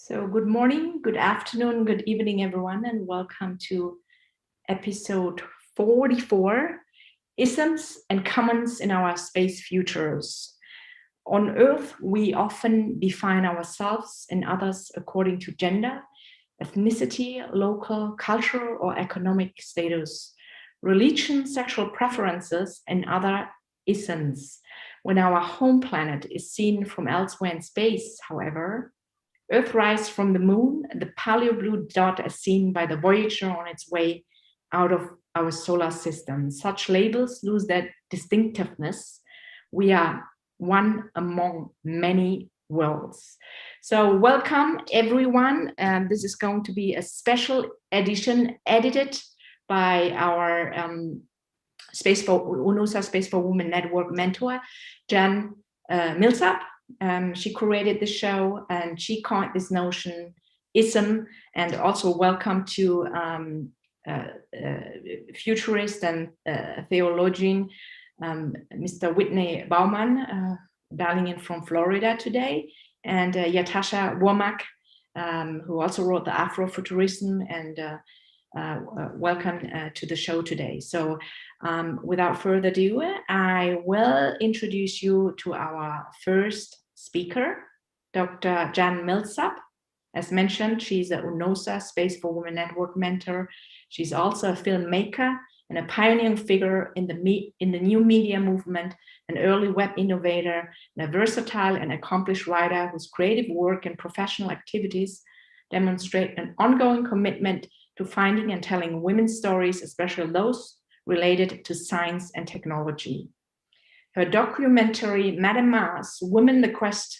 So good morning, good afternoon, good evening, everyone, and welcome to episode 44, Isms and Commons in Our Space Futures. On Earth, we often define ourselves and others according to gender, ethnicity, local, cultural, or economic status, religion, sexual preferences, and other isms. When our home planet is seen from elsewhere in space, however, Earthrise from the moon, the paleo blue dot as seen by the Voyager on its way out of our solar system. Such labels lose their distinctiveness. We are one among many worlds. So welcome everyone. This is going to be a special edition edited by our UNOOSA Space4Women network mentor, Jan Millsapps. She curated the show and she coined this notion ism, and also welcome to futurist and theologian Mr. Whitney Bauman, dialing in from Florida today, and Ytasha Womack, who also wrote the Afrofuturism, and welcome to the show today. So without further ado, I will introduce you to our first speaker, Dr. Jan Millsapps. As mentioned, she's a UNOOSA Space4Women network mentor. She's also a filmmaker and a pioneering figure in the new media movement, an early web innovator, and a versatile and accomplished writer whose creative work and professional activities demonstrate an ongoing commitment to finding and telling women's stories, especially those related to science and technology. Her documentary, Madame Mars, Women: The Quest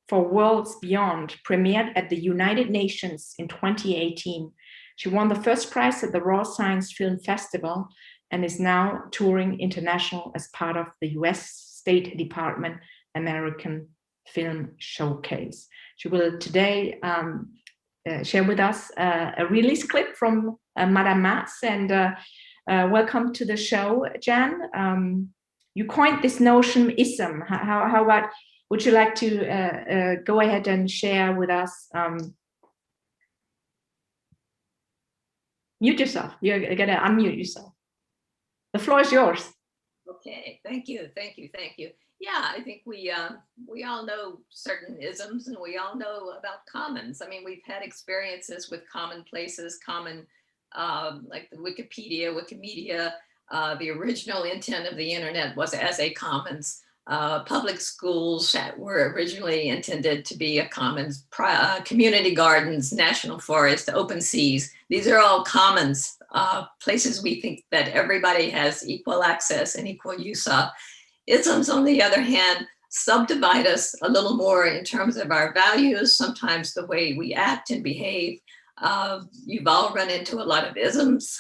for Worlds Beyond, premiered at the United Nations in 2018. She won the first prize at the Raw Science Film Festival and is now touring international as part of the US State Department American Film Showcase. She will today share with us a release clip from Madame Mars, and welcome to the show, Jan. You coined this notion ism. How about, would you like to go ahead and share with us? Mute yourself. You're gonna unmute yourself. The floor is yours. Okay, thank you. Yeah, I think we all know certain isms, and we all know about commons. I mean, we've had experiences with common places, common, like the Wikimedia. The original intent of the internet was as a commons. Public schools were originally intended to be a commons. Community gardens, national forests, open seas. These are all commons, places we think that everybody has equal access and equal use of. Isms, on the other hand, subdivide us a little more in terms of our values, sometimes the way we act and behave. You've all run into a lot of isms: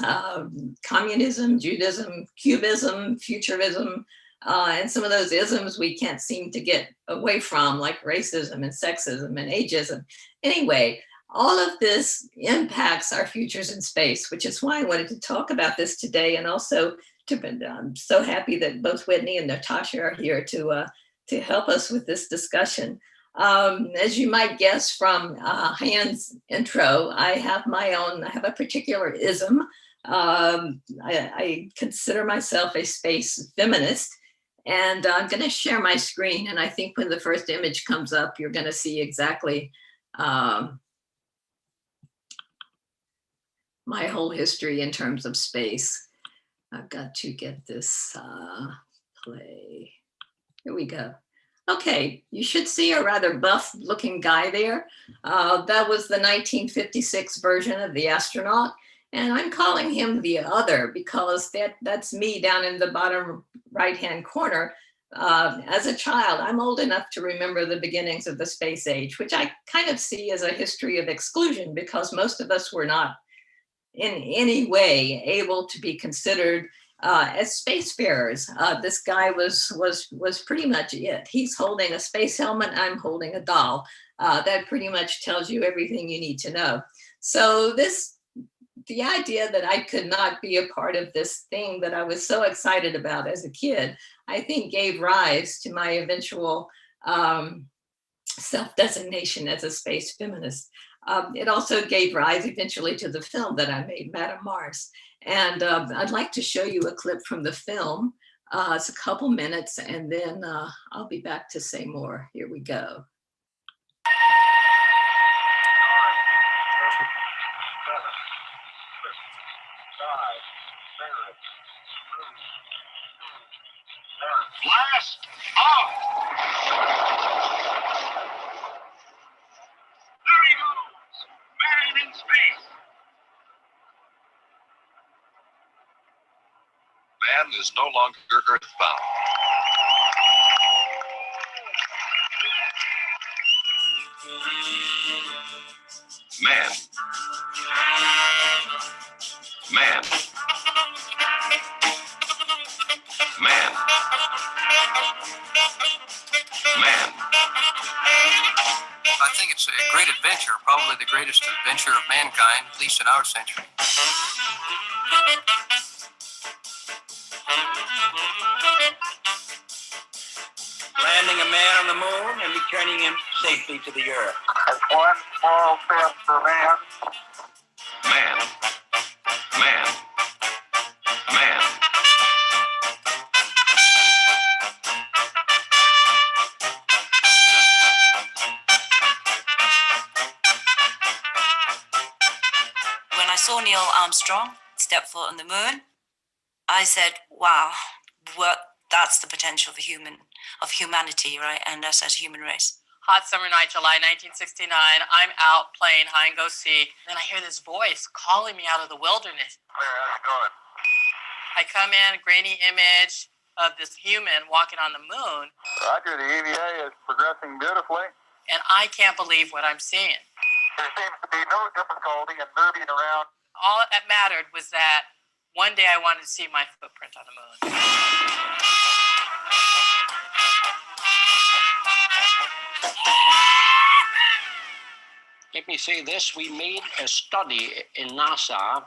communism, Judaism, Cubism, futurism, and some of those isms we can't seem to get away from, like racism and sexism and ageism. Anyway, all of this impacts our futures in space, which is why I wanted to talk about this today. And also, I'm so happy that both Whitney and Ytasha are here to help us with this discussion. As you might guess from Han's intro, I have a particular ism. I consider myself a space feminist, and I'm going to share my screen. And I think when the first image comes up, you're going to see exactly my whole history in terms of space. I've got to get this play. Here we go. Okay, you should see a rather buff looking guy there. That was the 1956 version of the astronaut. And I'm calling him the other because that's me down in the bottom right-hand corner. As a child, I'm old enough to remember the beginnings of the space age, which I kind of see as a history of exclusion because most of us were not in any way able to be considered as spacefarers. This guy was pretty much it. He's holding a space helmet, I'm holding a doll. That pretty much tells you everything you need to know. So the idea that I could not be a part of this thing that I was so excited about as a kid, I think gave rise to my eventual self-designation as a space feminist. It also gave rise eventually to the film that I made, Madame Mars. And I'd like to show you a clip from the film. It's a couple minutes, and then I'll be back to say more. Here we go. Blast off! There he goes! Man in space! Man is no longer earthbound. Man. Man. Man. Man. I think it's a great adventure, probably the greatest adventure of mankind, at least in our century. Landing a man on the moon and returning him safely to the Earth. That's one small step for man. Man. Man. Man. When I saw Neil Armstrong step foot on the moon, I said, wow, that's the potential of humanity, right? And us as a human race. Hot summer night, July 1969. I'm out playing hide and go seek. Then I hear this voice calling me out of the wilderness. How's it going? I come in, grainy image of this human walking on the moon, Roger, the EVA is progressing beautifully. and I can't believe what I'm seeing. There seems to be no difficulty in moving around. All that mattered was that one day I wanted to see my footprint on the moon. Let me say this, we made a study in NASA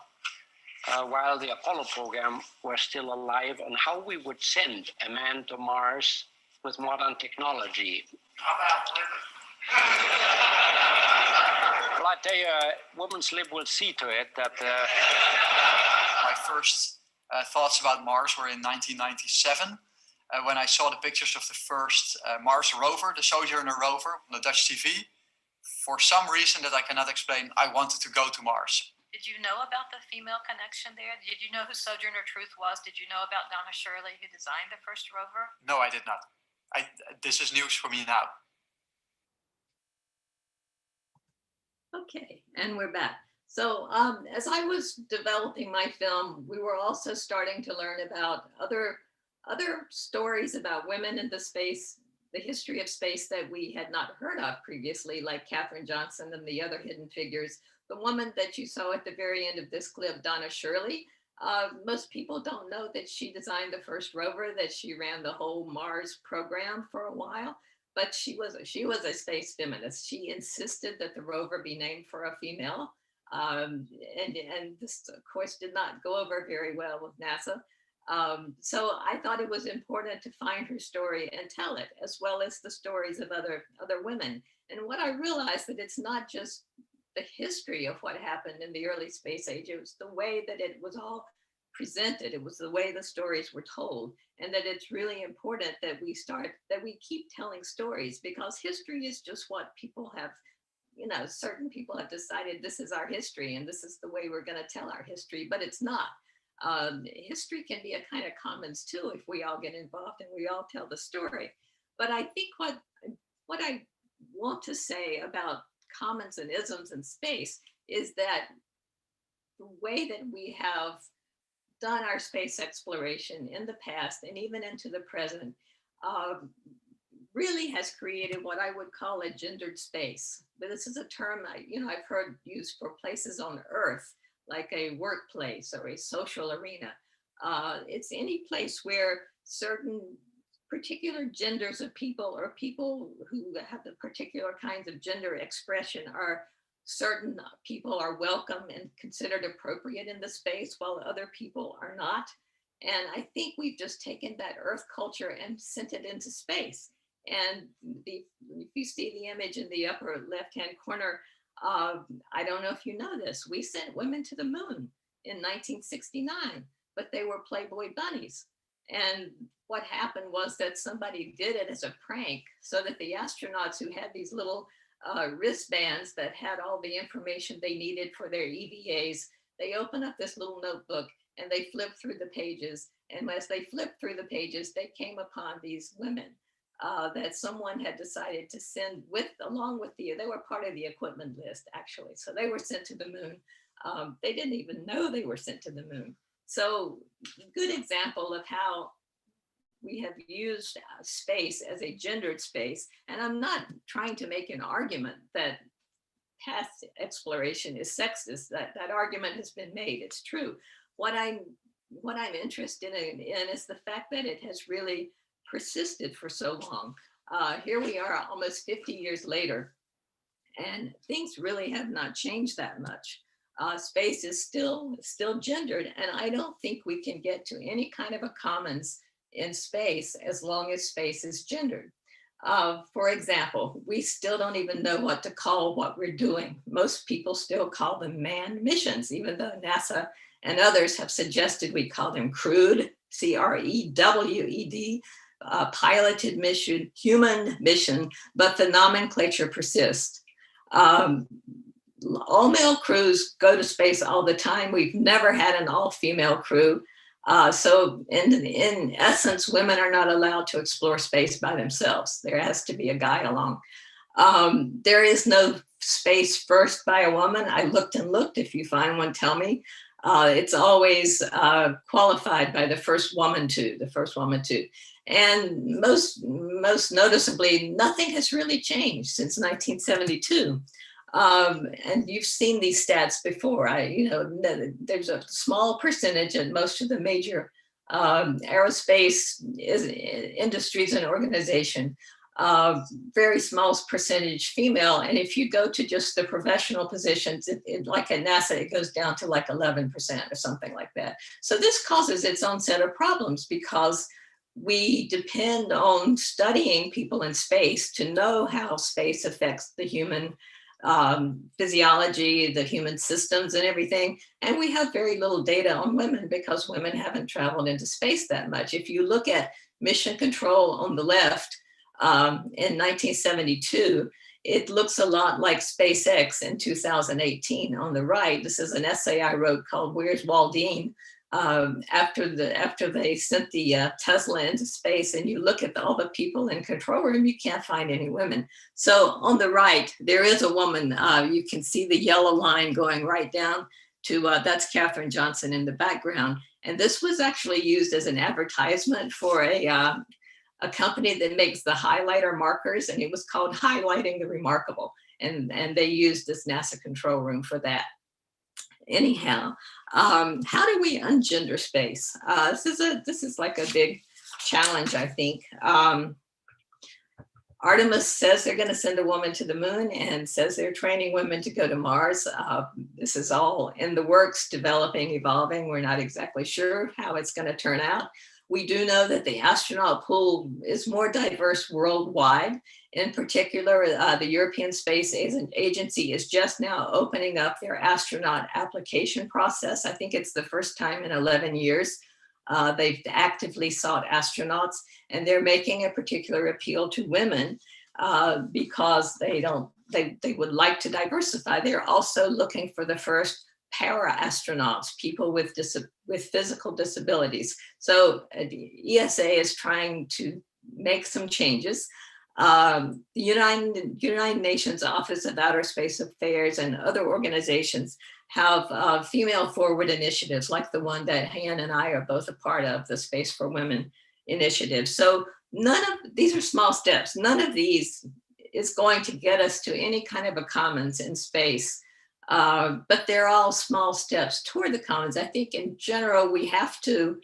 while the Apollo program was still alive on how we would send a man to Mars with modern technology. Well, I tell you, Women's Lib will see to it that... My first thoughts about Mars were in 1997 when I saw the pictures of the first Mars rover, the Sojourner rover on the Dutch TV. For some reason that I cannot explain, I wanted to go to Mars. Did you know about the female connection there? Did you know who Sojourner Truth was? Did you know about Donna Shirley, who designed the first rover? No, I did not. This is news for me now. Okay, and we're back. So as I was developing my film, we were also starting to learn about other stories about women in the space, the history of space that we had not heard of previously, like Katherine Johnson and the other hidden figures. The woman that you saw at the very end of this clip, Donna Shirley, most people don't know that she designed the first rover, that she ran the whole Mars program for a while, but she was a space feminist. She insisted that the rover be named for a female. And this, of course, did not go over very well with NASA. So I thought it was important to find her story and tell it, as well as the stories of other women. And what I realized that it's not just the history of what happened in the early space age, it was the way that it was all presented, it was the way the stories were told, and that it's really important that we keep telling stories, because history is just what people have, certain people have decided this is our history and this is the way we're going to tell our history, but it's not. History can be a kind of commons too if we all get involved and we all tell the story. But I think what I want to say about commons and isms in space is that the way that we have done our space exploration in the past and even into the present really has created what I would call a gendered space. But this is a term I've heard used for places on Earth, like a workplace or a social arena. It's any place where certain particular genders of people or people who have the particular kinds of gender expression certain people are welcome and considered appropriate in the space while other people are not. And I think we've just taken that Earth culture and sent it into space. And if you see the image in the upper left-hand corner, I don't know if you know this, we sent women to the moon in 1969, but they were Playboy bunnies. And what happened was that somebody did it as a prank so that the astronauts who had these little wristbands that had all the information they needed for their EVAs, they opened up this little notebook and they flipped through the pages. And as they flipped through the pages, they came upon these women that someone had decided to send along with they were part of the equipment list, actually. So they were sent to the moon. They didn't even know they were sent to the moon. So good example of how we have used space as a gendered space. And I'm not trying to make an argument that past exploration is sexist. That argument has been made. It's true. What I'm interested in is the fact that it has really persisted for so long. Here we are almost 50 years later, and things really have not changed that much. Space is still gendered, and I don't think we can get to any kind of a commons in space as long as space is gendered. For example, we still don't even know what to call what we're doing. Most people still call them manned missions, even though NASA and others have suggested we call them crewed, CREWED, piloted mission, human mission, but the nomenclature persists. All-male crews go to space all the time. We've never had an all-female crew. So in essence, women are not allowed to explore space by themselves. There has to be a guy along. There is no space first by a woman. I looked and looked. If you find one, tell me. It's always qualified by the first woman to. And most noticeably, nothing has really changed since 1972. And you've seen these stats before. There's a small percentage in most of the major aerospace industries and organization, very small percentage female. And if you go to just the professional positions, like at NASA, it goes down to like 11% or something like that. So this causes its own set of problems because we depend on studying people in space to know how space affects the human physiology, the human systems and everything. And we have very little data on women because women haven't traveled into space that much. If you look at mission control on the left in 1972, it looks a lot like SpaceX in 2018. On the right, this is an essay I wrote called Where's Waldine? After they sent the Tesla into space, and you look at all the people in control room, you can't find any women. So on the right, there is a woman. You can see the yellow line going right down to, that's Katherine Johnson in the background. And this was actually used as an advertisement for a company that makes the highlighter markers, and it was called Highlighting the Remarkable. And they used this NASA control room for that. Anyhow, how do we ungender space? This is like a big challenge, I think. Artemis says they're going to send a woman to the moon and says they're training women to go to Mars. This is all in the works, developing, evolving. We're not exactly sure how it's going to turn out. We do know that the astronaut pool is more diverse worldwide. In particular, the European Space Agency is just now opening up their astronaut application process. I think it's the first time in 11 years. They've actively sought astronauts, and they're making a particular appeal to women because they would like to diversify. They're also looking for the first para-astronauts, people with physical disabilities. So ESA is trying to make some changes. The United Nations Office of Outer Space Affairs and other organizations have female forward initiatives like the one that Han and I are both a part of, the Space4Women initiative. So these are small steps. None of these is going to get us to any kind of a commons in space. But they're all small steps toward the commons. I think in general, we have to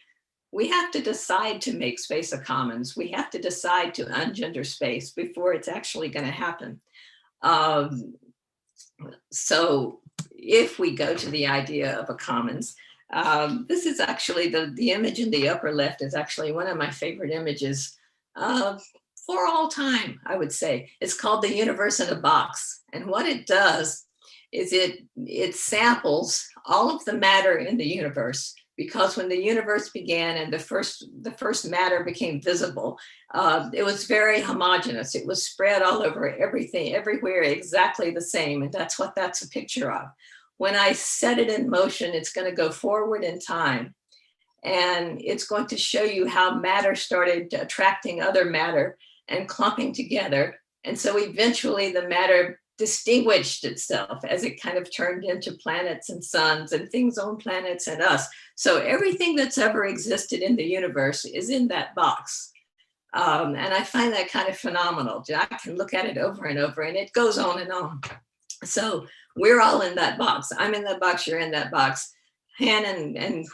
decide to make space a commons. We have to decide to ungender space before it's actually going to happen. So if we go to the idea of a commons, this is actually the image in the upper left is actually one of my favorite images. for all time, I would say. It's called the universe in a box. And what it does is it samples all of the matter in the universe, because when the universe began and the first matter became visible, it was very homogeneous. It was spread all over everything, everywhere, exactly the same. And that's what that's a picture of. When I set it in motion, it's going to go forward in time. And it's going to show you how matter started attracting other matter and clumping together. And so eventually the matter distinguished itself as it kind of turned into planets and suns and things on planets and us. So everything that's ever existed in the universe is in that box. And I find that kind of phenomenal. I can look at it over and over, and it goes on and on. So we're all in that box. I'm in that box, you're in that box. Han and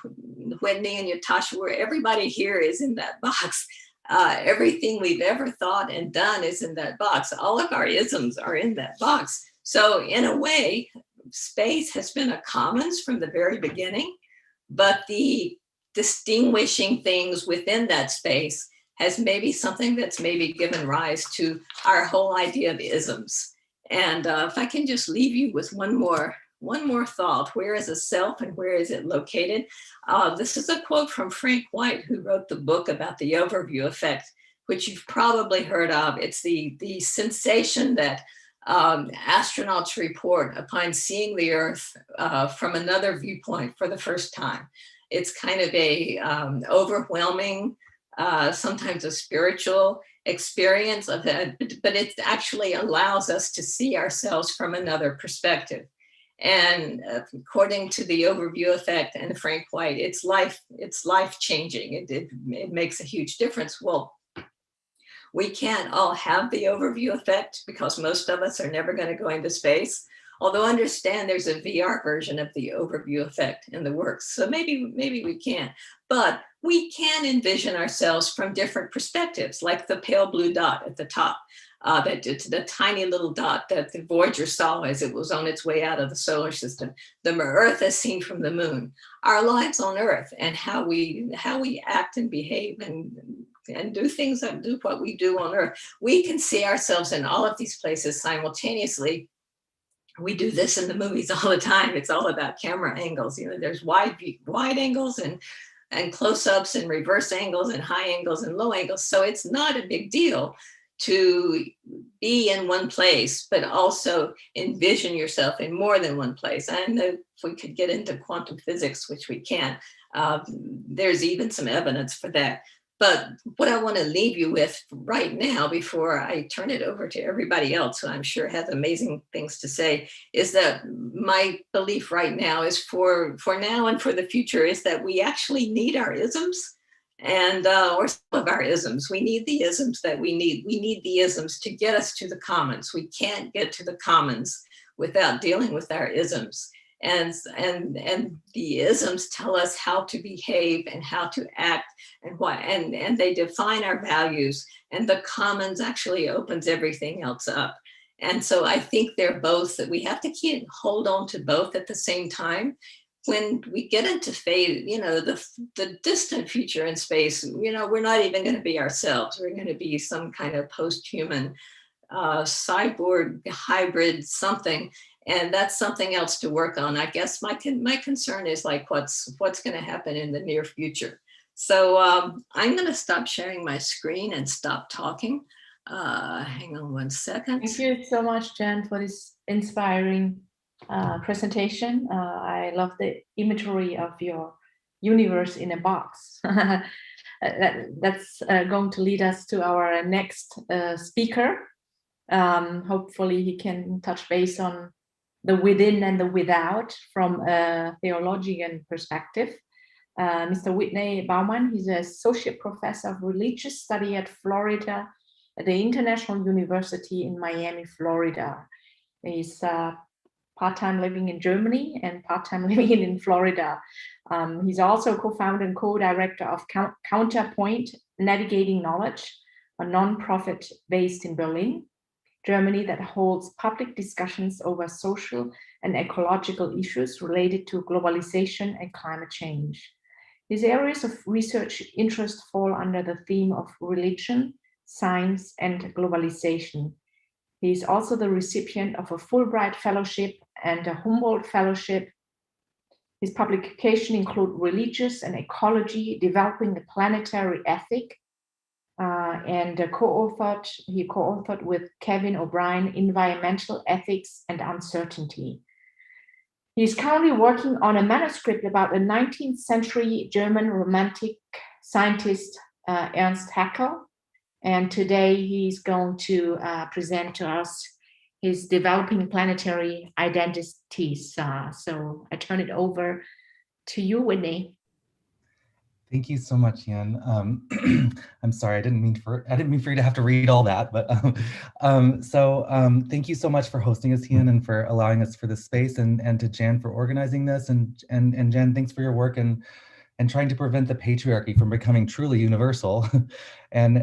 Whitney and Ytasha, where everybody here is in that box. Everything we've ever thought and done is in that box. All of our isms are in that box. So in a way, space has been a commons from the very beginning, but the distinguishing things within that space has maybe something that's maybe given rise to our whole idea of isms. And if I can just leave you with one more thought, where is a self and where is it located? This is a quote from Frank White, who wrote the book about the overview effect, which you've probably heard of. It's the sensation that astronauts report upon seeing the Earth from another viewpoint for the first time. It's kind of a overwhelming, sometimes a spiritual experience of it, but it actually allows us to see ourselves from another perspective. And according to the overview effect and Frank White, it's life changing. It makes a huge difference. Well, we can't all have the overview effect because most of us are never going to go into space. Although understand there's a VR version of the overview effect in the works. So maybe we can, but we can envision ourselves from different perspectives, like the pale blue dot at the top. The tiny little dot that the Voyager saw as it was on its way out of the solar system. The Earth as seen from the moon. Our lives on Earth and how we act and behave and do things and do what we do on Earth. We can see ourselves in all of these places simultaneously. We do this in the movies all the time. It's all about camera angles. You know, there's wide angles and close-ups and reverse angles and high angles and low angles. So it's not a big deal to be in one place, but also envision yourself in more than one place. I know if we could get into quantum physics, which we can, there's even some evidence for that. But what I want to leave you with right now, before I turn it over to everybody else, who I'm sure has amazing things to say, is that my belief right now is for now and for the future is that we actually need our isms. And or some of our isms. We need the isms that we need. We need the isms to get us to the commons. We can't get to the commons without dealing with our isms. And the isms tell us how to behave and how to act and what, and they define our values. And the commons actually opens everything else up. And so I think they're both, that we have to hold on to both at the same time. When we get into phase, you know, the distant future in space, you know, we're not even going to be ourselves. We're going to be some kind of post-human cyborg hybrid something, and that's something else to work on. I guess my concern is like what's going to happen in the near future. So I'm going to stop sharing my screen and stop talking. Hang on one second. Thank you so much, Jan, for this inspiring presentation. I love the imagery of your universe in a box. That's going to lead us to our next speaker. Hopefully he can touch base on the within and the without from a theologian perspective. Mr. Whitney Bauman, he's an associate professor of religious study at Florida, at the International University in Miami, Florida. He's part-time living in Germany and part-time living in Florida. He's also co-founder and co-director of Counterpoint Navigating Knowledge, a non-profit based in Berlin, Germany, that holds public discussions over social and ecological issues related to globalization and climate change. His areas of research interest fall under the theme of religion, Science, and Globalization. He is also the recipient of a Fulbright Fellowship and a Humboldt Fellowship. His publications include Religious and Ecology, Developing the Planetary Ethic, and he co-authored with Kevin O'Brien, Environmental Ethics and Uncertainty. He's currently working on a manuscript about the 19th century German Romantic scientist Ernst Haeckel. And today he's going to present to us his Developing Planetary Identities. So I turn it over to you, Whitney. Thank you so much, Jan. I'm sorry, I didn't mean for you to have to read all that, but thank you so much for hosting us, Jan, and for allowing us for this space, and to Jan for organizing this, and Jan, thanks for your work and trying to prevent the patriarchy from becoming truly universal, and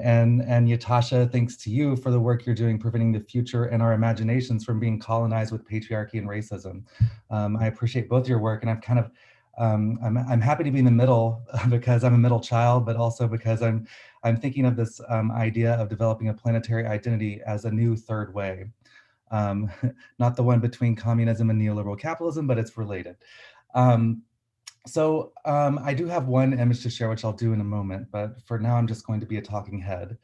Ytasha, thanks to you for the work you're doing preventing the future and our imaginations from being colonized with patriarchy and racism. I appreciate both your work, and I've kind of I'm happy to be in the middle because I'm a middle child, but also because I'm thinking of this idea of developing a planetary identity as a new third way, not the one between communism and neoliberal capitalism, but it's related. I do have one image to share, which I'll do in a moment, but for now I'm just going to be a talking head.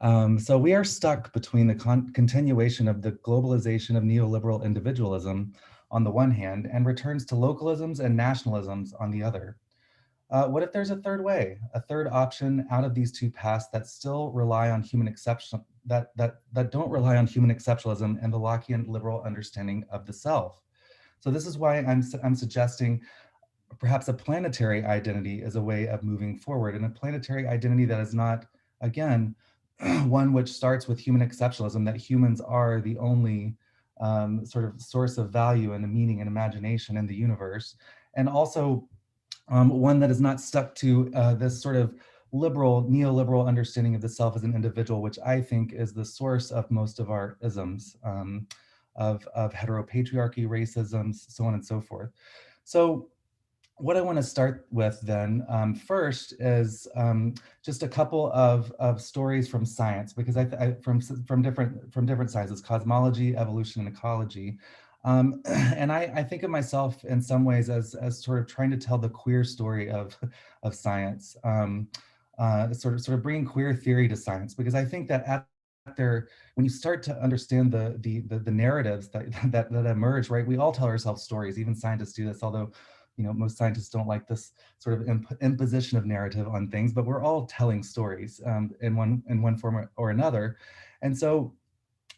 So we are stuck between the continuation of the globalization of neoliberal individualism on the one hand, and returns to localisms and nationalisms on the other. What if there's a third way, a third option out of these two paths that still rely on human exception, that don't rely on human exceptionalism and the Lockean liberal understanding of the self? So this is why I'm suggesting perhaps a planetary identity is a way of moving forward, and a planetary identity that is not, again, one which starts with human exceptionalism, that humans are the only sort of source of value and meaning and imagination in the universe, and also one that is not stuck to this sort of neoliberal understanding of the self as an individual, which I think is the source of most of our isms, of heteropatriarchy, racism, so on and so forth. So what I want to start with then first is just a couple of stories from science, because from different sizes: cosmology, evolution, and ecology. And I think of myself in some ways as sort of trying to tell the queer story of science, sort of bringing queer theory to science, because I think that when you start to understand the narratives that emerge, right? We all tell ourselves stories. Even scientists do this, although most scientists don't like this sort of imposition of narrative on things, but we're all telling stories in one form or another. And so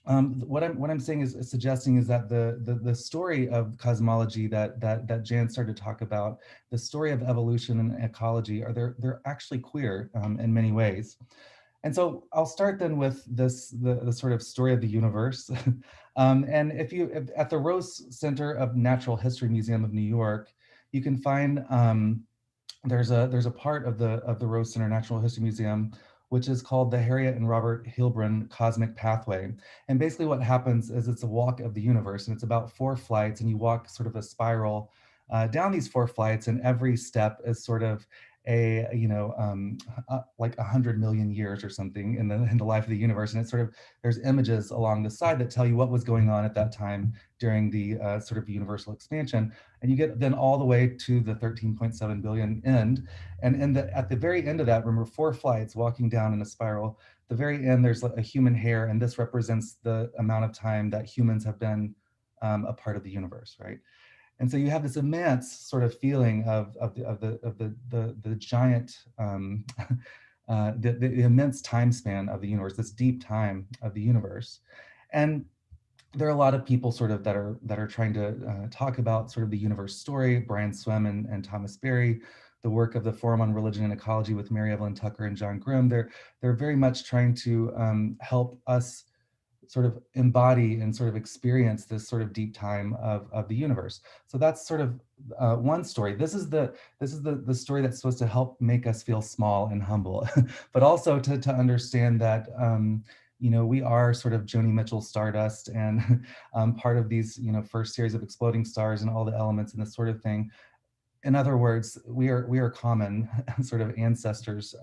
what I'm saying is suggesting is that the story of cosmology that Jan started to talk about, the story of evolution and ecology, they're actually queer in many ways. And so I'll start then with the sort of story of the universe. And if at the Rose Center of Natural History Museum of New York, you can find there's a part of the Rose Center Natural History Museum which is called the Harriet and Robert Hilbrun Cosmic Pathway. And basically what happens is it's a walk of the universe, and it's about 4 flights, and you walk sort of a spiral down these 4 flights, and every step is sort of a like 100 million years or something in the life of the universe. And it's sort of, there's images along the side that tell you what was going on at that time during the sort of universal expansion. And you get then all the way to the 13.7 billion end. And at the very end of that, remember, 4 flights walking down in a spiral, the very end, there's a human hair, and this represents the amount of time that humans have been a part of the universe, right? And so you have this immense sort of feeling of the giant, the immense time span of the universe, this deep time of the universe. And there are a lot of people sort of that are trying to talk about sort of the universe story. Brian Swem and Thomas Berry, the work of the Forum on Religion and Ecology with Mary Evelyn Tucker and John Grimm. They're very much trying to help us sort of embody and sort of experience this sort of deep time of the universe. So that's sort of one story. This is the story that's supposed to help make us feel small and humble, but also to understand that we are sort of Joni Mitchell stardust, and part of these first series of exploding stars and all the elements and this sort of thing. In other words, we are common sort of ancestors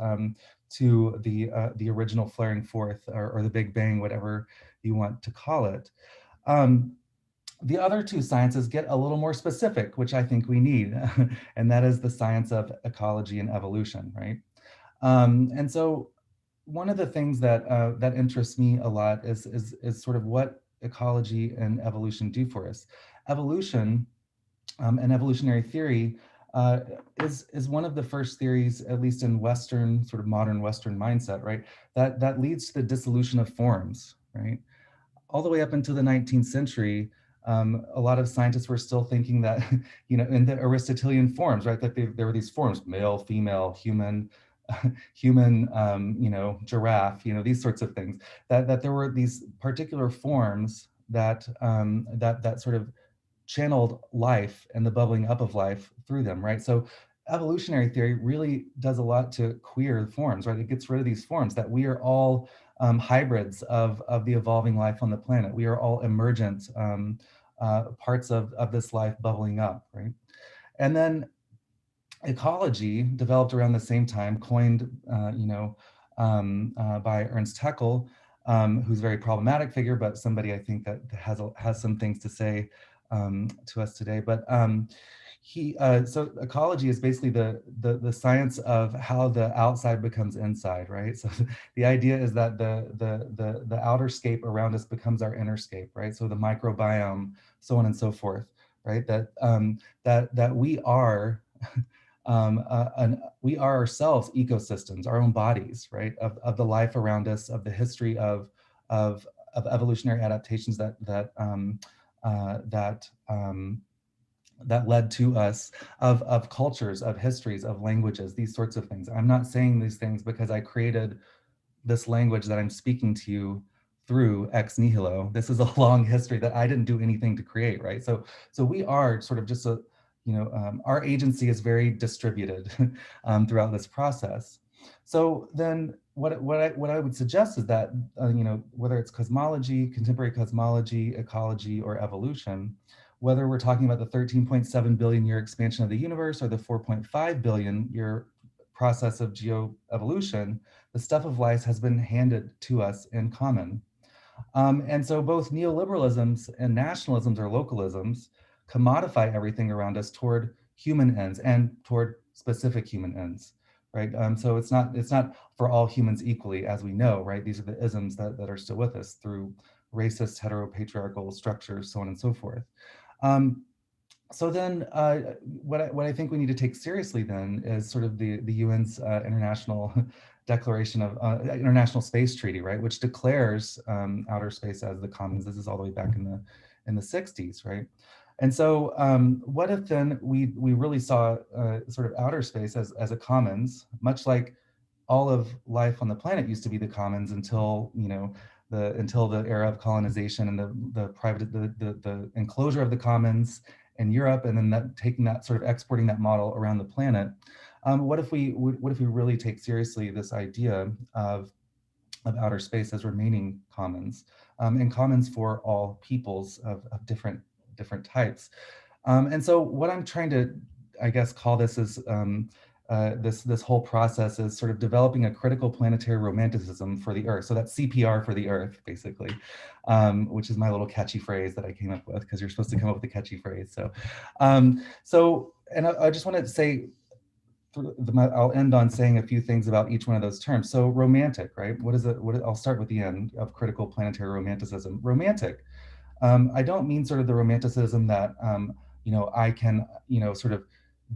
to the original flaring forth or the Big Bang, whatever you want to call it. The other two sciences get a little more specific, which I think we need, and that is the science of ecology and evolution, right? And so one of the things that that interests me a lot is sort of what ecology and evolution do for us. Evolution and evolutionary theory is one of the first theories, at least in Western, sort of modern Western mindset, right? That leads to the dissolution of forms, right? All the way up into the 19th century, a lot of scientists were still thinking that, you know, in the Aristotelian forms, right? That there were these forms: male, female, human, human, you know, giraffe, you know, these sorts of things. That there were these particular forms that that sort of channeled life and the bubbling up of life through them, right? So evolutionary theory really does a lot to queer forms, right? It gets rid of these forms that we are all hybrids of the evolving life on the planet. We are all emergent parts of this life bubbling up, right? And then ecology, developed around the same time, coined, you know, by Ernst Haeckel, who's a very problematic figure, but somebody I think that has some things to say to us today. But so ecology is basically the science of how the outside becomes inside, right? So the idea is that the outer scape around us becomes our inner scape, right? So the microbiome, so on and so forth, right? That we are we are ourselves ecosystems, our own bodies, right? Of the life around us, of the history of evolutionary adaptations that led to us, of cultures, of histories, of languages, these sorts of things. I'm not saying these things because I created this language that I'm speaking to you through ex nihilo. This is a long history that I didn't do anything to create, right? So we are sort of just our agency is very distributed throughout this process. So then what I would suggest is that, you know, whether it's cosmology, contemporary cosmology, ecology, or evolution, whether we're talking about the 13.7 billion year expansion of the universe or the 4.5 billion year process of geoevolution, the stuff of life has been handed to us in common. And so both neoliberalisms and nationalisms or localisms commodify everything around us toward human ends and toward specific human ends, right? So it's not for all humans equally, as we know, right? These are the isms that are still with us through racist, heteropatriarchal structures, so on and so forth. So then what I think we need to take seriously then is sort of the UN's international declaration of International Space Treaty, right, which declares outer space as the commons. This is all the way back in the 60s, right? And so what if then we really saw sort of outer space as a commons, much like all of life on the planet used to be the commons until, you know, until the era of colonization and the enclosure of the commons in Europe, and then taking that sort of exporting that model around the planet. What if we really take seriously this idea of outer space as remaining commons, and commons for all peoples of different types? And so what I'm trying to, I guess, call this is this whole process is sort of developing a critical planetary romanticism for the Earth. So that's CPR for the Earth, basically, which is my little catchy phrase that I came up with, because you're supposed to come up with a catchy phrase. So, and I just wanted to say, I'll end on saying a few things about each one of those terms. So romantic, right? What is it? I'll start with the end of critical planetary romanticism. Romantic. I don't mean sort of the romanticism that, you know, I can, you know, sort of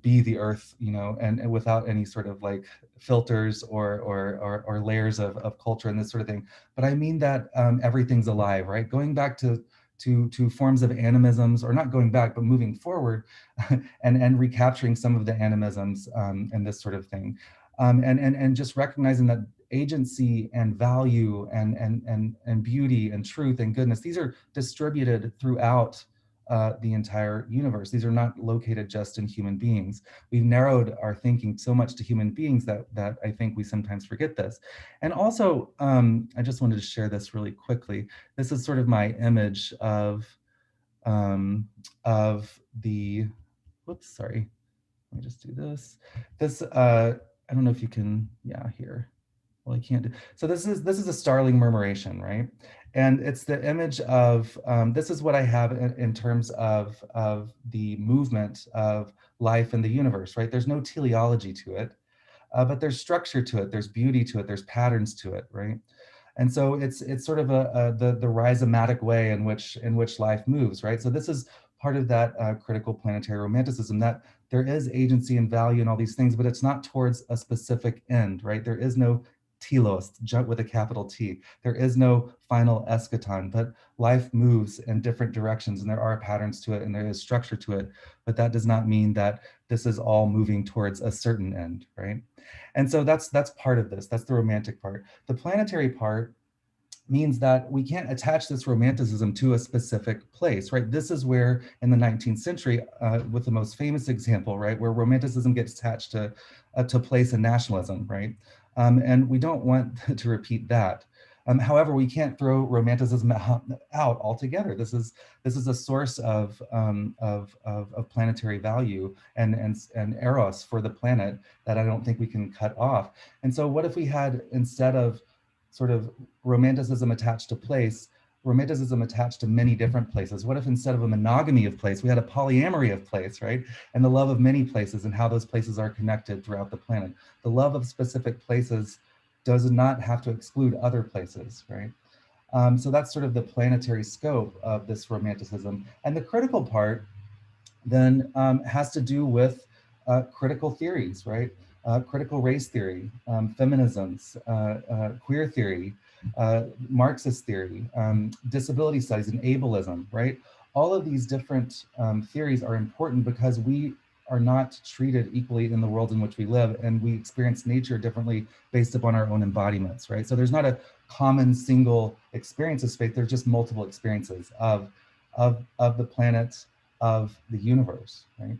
be the Earth, you know, and without any sort of like filters or layers of culture and this sort of thing. But I mean that everything's alive, right? Going back to forms of animisms, or not going back, but moving forward and recapturing some of the animisms and this sort of thing. And just recognizing that agency and value and beauty and truth and goodness, these are distributed throughout the entire universe. These are not located just in human beings. We've narrowed our thinking so much to human beings that I think we sometimes forget this. And also, I just wanted to share this really quickly. This is sort of my image of the, whoops, sorry. Let me just do this. This, I don't know if you can, yeah, here. well, I can't do. So this is a starling murmuration, right? And it's the image of, this is what I have in terms of the movement of life in the universe, right? There's no teleology to it, but there's structure to it, there's beauty to it, there's patterns to it, right? And so it's sort of the rhizomatic way in which life moves, right? So this is part of that critical planetary romanticism, that there is agency and value and all these things, but it's not towards a specific end, right? There is no telos, with a capital T. There is no final eschaton, but life moves in different directions and there are patterns to it and there is structure to it, but that does not mean that this is all moving towards a certain end, right? And so that's part of this, that's the romantic part. The planetary part means that we can't attach this romanticism to a specific place, right? This is where in the 19th century, with the most famous example, right, where romanticism gets attached to place and nationalism, right? And we don't want to repeat that. However, we can't throw romanticism out altogether. This is a source of planetary value and eros for the planet that I don't think we can cut off. And so what if we had, instead of sort of romanticism attached to place, romanticism attached to many different places? What if instead of a monogamy of place, we had a polyamory of place, right? And the love of many places and how those places are connected throughout the planet. The love of specific places does not have to exclude other places, right? So that's sort of the planetary scope of this romanticism. And the critical part then has to do with critical theories, right? Critical race theory, feminisms, queer theory, Marxist theory, disability studies, and ableism, right? All of these different theories are important because we are not treated equally in the world in which we live, and we experience nature differently based upon our own embodiments, right? So there's not a common single experience of space, there's just multiple experiences of the planet, of the universe, right?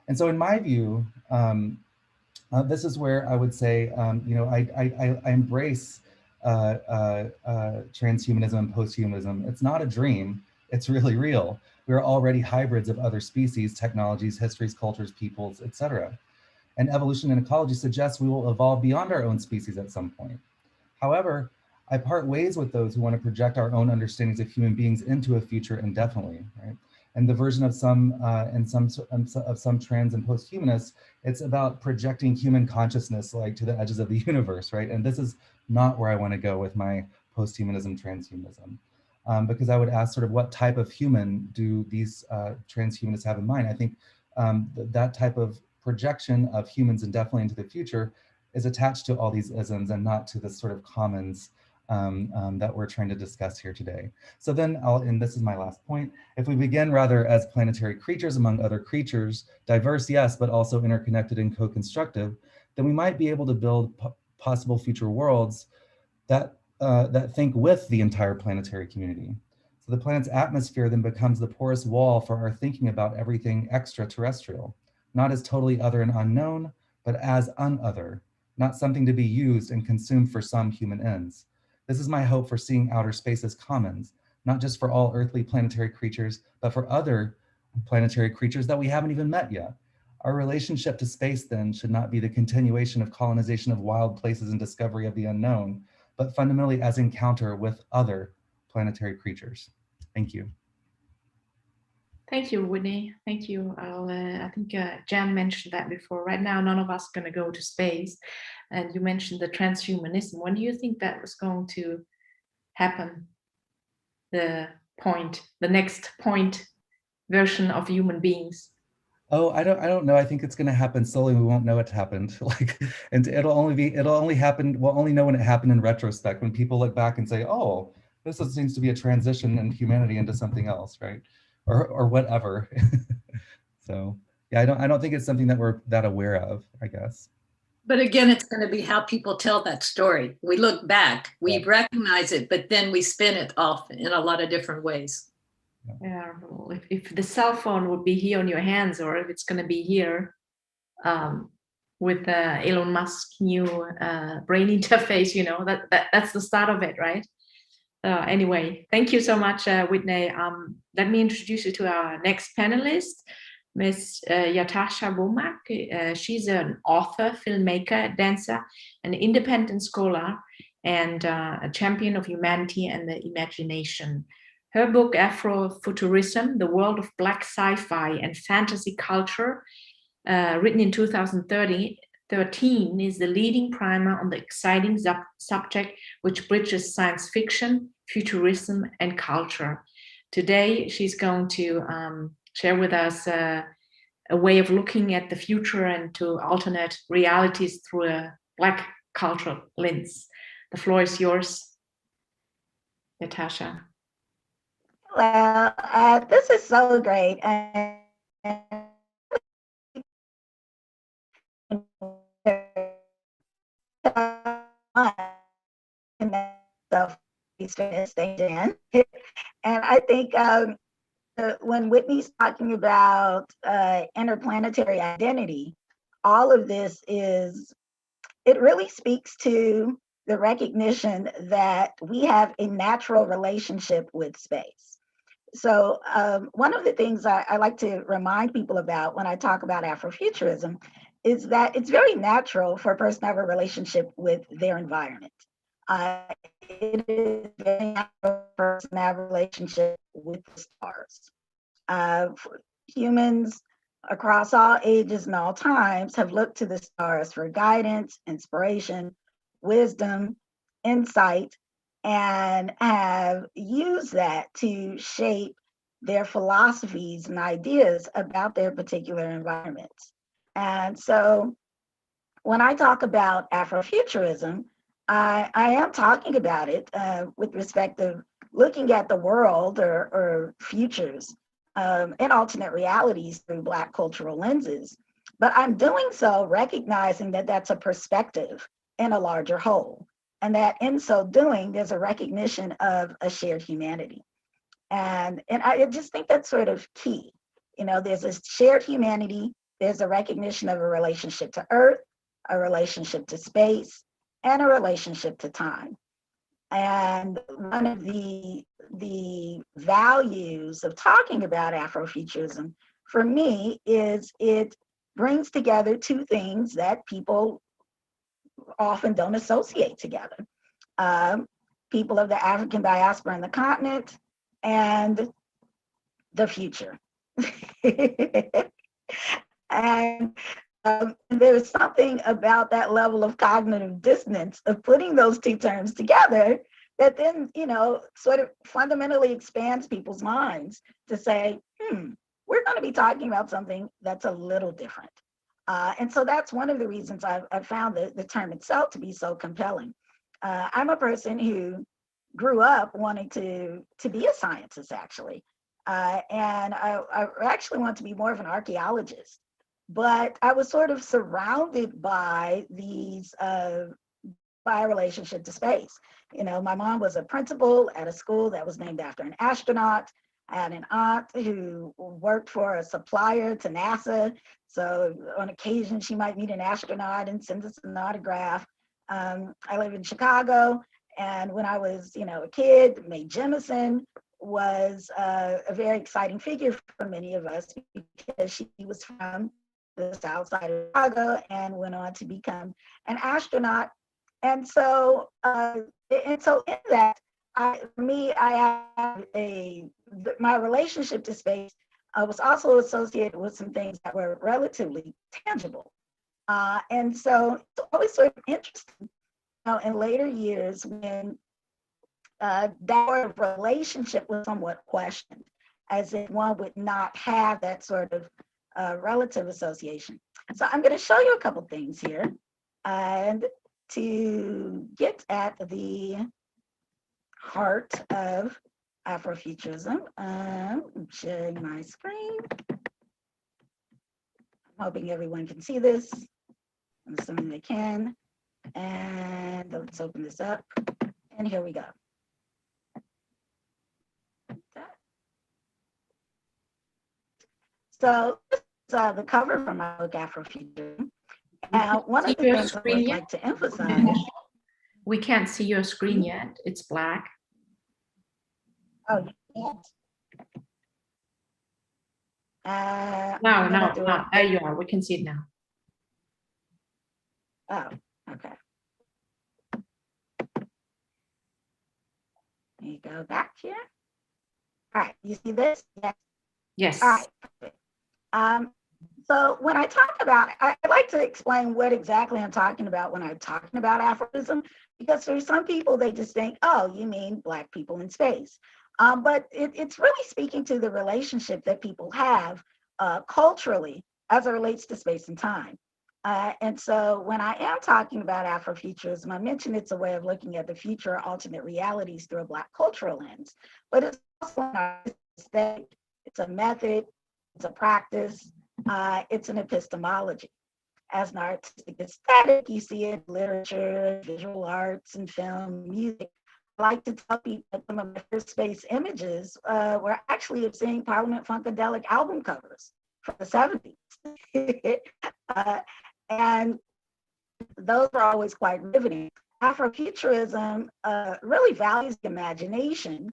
And so in my view, this is where I would say, I embrace transhumanism and posthumanism. It's not a dream, it's really real. We're already hybrids of other species, technologies, histories, cultures, peoples, etc. And evolution and ecology suggests we will evolve beyond our own species at some point. However, I part ways with those who want to project our own understandings of human beings into a future indefinitely, right? And the version of some trans and posthumanists, it's about projecting human consciousness like to the edges of the universe, right? And this is not where I want to go with my posthumanism, transhumanism, because I would ask sort of what type of human do these transhumanists have in mind? I think that type of projection of humans indefinitely into the future is attached to all these isms and not to the sort of commons that we're trying to discuss here today. So then and this is my last point, if we begin rather as planetary creatures among other creatures, diverse, yes, but also interconnected and co-constructive, then we might be able to build possible future worlds that think with the entire planetary community. So the planet's atmosphere then becomes the porous wall for our thinking about everything extraterrestrial, not as totally other and unknown, but as unother, not something to be used and consumed for some human ends. This is my hope for seeing outer space as commons, not just for all earthly planetary creatures, but for other planetary creatures that we haven't even met yet. Our relationship to space then should not be the continuation of colonization of wild places and discovery of the unknown, but fundamentally as encounter with other planetary creatures. Thank you. Thank you, Whitney. Thank you. I think Jan mentioned that before. Right now, none of us are going to go to space. And you mentioned the transhumanism. When do you think that was going to happen? The next point version of human beings? Oh, I don't know. I think it's going to happen slowly. We won't know it happened. And we'll only know when it happened in retrospect, when people look back and say, oh, this seems to be a transition in humanity into something else, right? Or whatever. So yeah, I don't think it's something that we're that aware of, I guess. But again, it's going to be how people tell that story. We look back, we recognize it, but then we spin it off in a lot of different ways. Yeah, if the cell phone would be here on your hands, or if it's going to be here with Elon Musk's new brain interface, that's the start of it, right? Anyway, thank you so much, Whitney. Let me introduce you to our next panelist. Miss Ytasha Womack. She's an author, filmmaker, dancer, an independent scholar, and a champion of humanity and the imagination. Her book, Afrofuturism, The World of Black Sci-Fi and Fantasy Culture, written in 2013, is the leading primer on the exciting subject which bridges science fiction, futurism, and culture. Today, she's going to share with us a way of looking at the future and to alternate realities through a Black cultural lens. The floor is yours, Ytasha. Well, this is so great. And I think when Whitney's talking about interplanetary identity, all of this it really speaks to the recognition that we have a natural relationship with space. So one of the things I like to remind people about when I talk about Afrofuturism is that it's very natural for a person to have a relationship with their environment. It is very natural for a person to have a relationship with the stars. Humans across all ages and all times have looked to the stars for guidance, inspiration, wisdom, insight, and have used that to shape their philosophies and ideas about their particular environments. And so when I talk about Afrofuturism, I am talking about it with respect to looking at the world or futures and alternate realities through Black cultural lenses. But I'm doing so recognizing that that's a perspective in a larger whole. And that in so doing, there's a recognition of a shared humanity. And I just think that's sort of key. You know, there's a shared humanity, there's a recognition of a relationship to Earth, a relationship to space, and a relationship to time. And one of the values of talking about Afrofuturism for me is it brings together two things that people often don't associate together. People of the African diaspora on the continent and the future. And there's something about that level of cognitive dissonance of putting those two terms together that then, you know, sort of fundamentally expands people's minds to say, we're going to be talking about something that's a little different. And so that's one of the reasons I've found the term itself to be so compelling. I'm a person who grew up wanting to be a scientist, actually. And I actually want to be more of an archaeologist. But I was sort of surrounded by these, by a relationship to space. You know, my mom was a principal at a school that was named after an astronaut. I had an aunt who worked for a supplier to NASA. So on occasion, she might meet an astronaut and send us an autograph. I live in Chicago. And when I was, you know, a kid, Mae Jemison was a very exciting figure for many of us because she was from the south side of Chicago and went on to become an astronaut. And so in that, I have my relationship to space was also associated with some things that were relatively tangible. And so it's always sort of interesting, you know, in later years when that sort of relationship was somewhat questioned, as if one would not have that sort of relative association. So I'm going to show you a couple things here, and to get at the heart of Afrofuturism, I'm sharing my screen. I'm hoping everyone can see this. I'm assuming they can. And let's open this up. And here we go. So this is the cover from my book, Afrofuturism. Now, one of the things I would like to emphasize. We can't see your screen yet. It's black. Oh, you can't? No, there you are. We can see it now. Oh, okay. Let me go back here. All right, you see this? Yes. Yes. All right, perfect. So when I talk about, I like to explain what exactly I'm talking about when I'm talking about Afrofuturism, because for some people, they just think, oh, you mean Black people in space. But it's really speaking to the relationship that people have culturally as it relates to space and time. And so when I am talking about Afrofuturism, I mentioned it's a way of looking at the future alternate realities through a Black cultural lens, but it's also an aesthetic, it's a method, it's a practice, it's an epistemology. As an artistic aesthetic, you see it in literature, visual arts, and film, music. I like to tell people that some of my first space images were actually of seeing Parliament Funkadelic album covers from the 70s. And those are always quite riveting. Afrofuturism really values the imagination,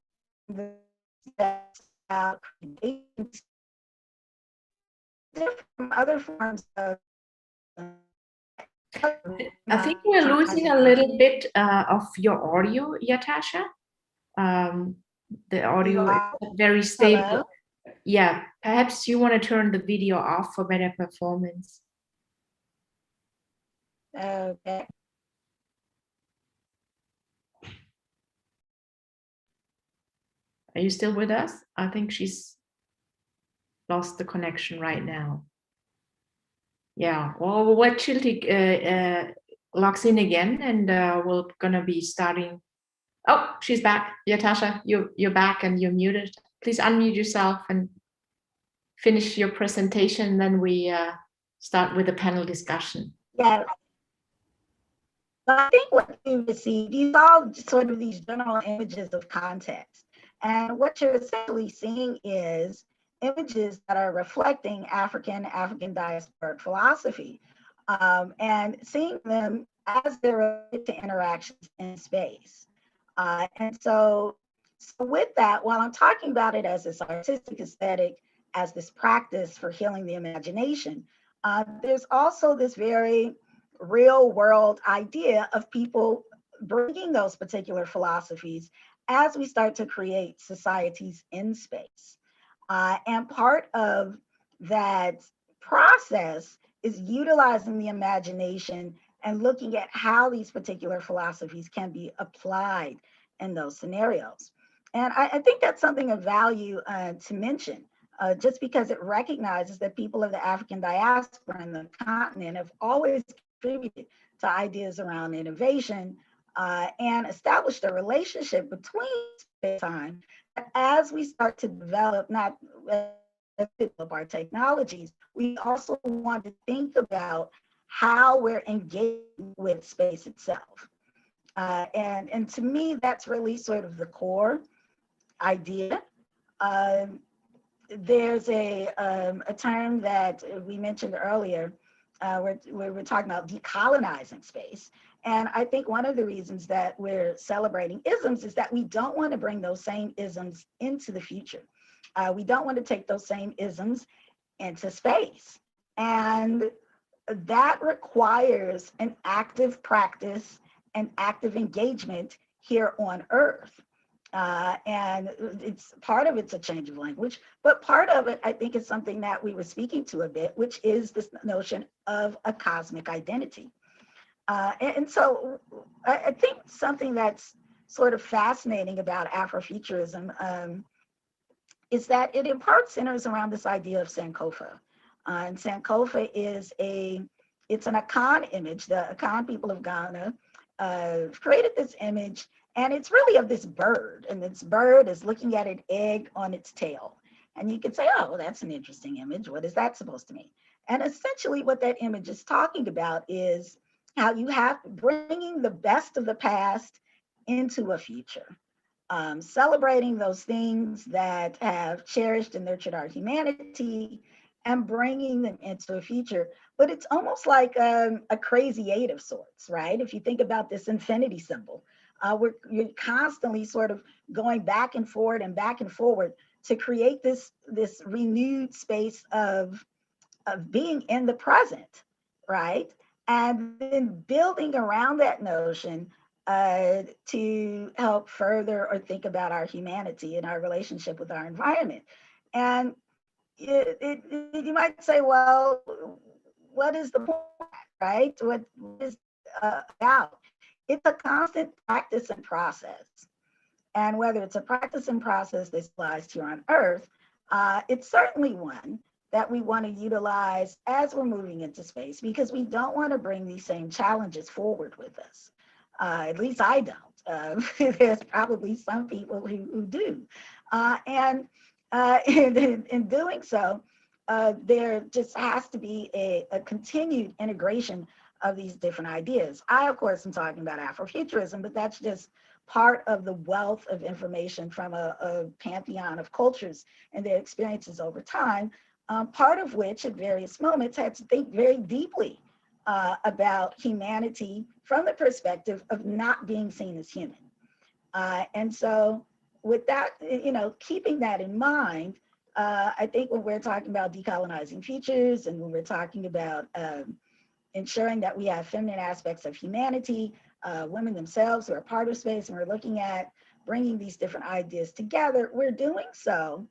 that's different other forms of. I think we're losing a little bit of your audio, Ytasha. The audio is very stable. Hello? Yeah, perhaps you want to turn the video off for better performance. Okay. Are you still with us? I think she's lost the connection right now. Yeah, well, we'll wait till he logs in again, and we're gonna be starting. Oh, she's back. Ytasha, you're back and you're muted. Please unmute yourself and finish your presentation, then we start with the panel discussion. Yeah. I think what you received, you saw sort of these general images of context. And what you're essentially seeing is images that are reflecting African diasporic philosophy, and seeing them as they're related to interactions in space. And so with that, while I'm talking about it as this artistic aesthetic, as this practice for healing the imagination, there's also this very real world idea of people bringing those particular philosophies as we start to create societies in space. And part of that process is utilizing the imagination and looking at how these particular philosophies can be applied in those scenarios. And I think that's something of value to mention, just because it recognizes that people of the African diaspora and the continent have always contributed to ideas around innovation and established a relationship between space and time. As we start to develop our technologies, we also want to think about how we're engaging with space itself. And to me, that's really sort of the core idea. There's a term that we mentioned earlier, where we're talking about decolonizing space. And I think one of the reasons that we're celebrating isms is that we don't want to bring those same isms into the future. We don't want to take those same isms into space. And that requires an active practice and active engagement here on Earth. And it's part of it's a change of language, but part of it, I think, is something that we were speaking to a bit, which is this notion of a cosmic identity. And so I think something that's sort of fascinating about Afrofuturism is that it in part centers around this idea of Sankofa. And Sankofa is it's an Akan image. The Akan people of Ghana created this image, and it's really of this bird, and this bird is looking at an egg on its tail. And you could say, oh, well, that's an interesting image. What is that supposed to mean? And essentially what that image is talking about is how you have bringing the best of the past into a future, celebrating those things that have cherished and nurtured our humanity and bringing them into a future. But it's almost like a crazy eight of sorts, right? If you think about this infinity symbol, You're constantly sort of going back and forward and back and forward to create this renewed space of being in the present, right? And then building around that notion to help further or think about our humanity and our relationship with our environment. And you might say, well, what is the point, right? What is about? It's a constant practice and process. And whether it's a practice and process that's utilized here on Earth, it's certainly one that we want to utilize as we're moving into space, because we don't want to bring these same challenges forward with us. At least I don't. There's probably some people who do. And in doing so, there just has to be a continued integration of these different ideas. I, of course, am talking about Afrofuturism, but that's just part of the wealth of information from a pantheon of cultures and their experiences over time, part of which at various moments had to think very deeply about humanity from the perspective of not being seen as human. And so with that, keeping that in mind, I think when we're talking about decolonizing futures and when we're talking about ensuring that we have feminine aspects of humanity, women themselves who are part of space, and we're looking at bringing these different ideas together, we're doing so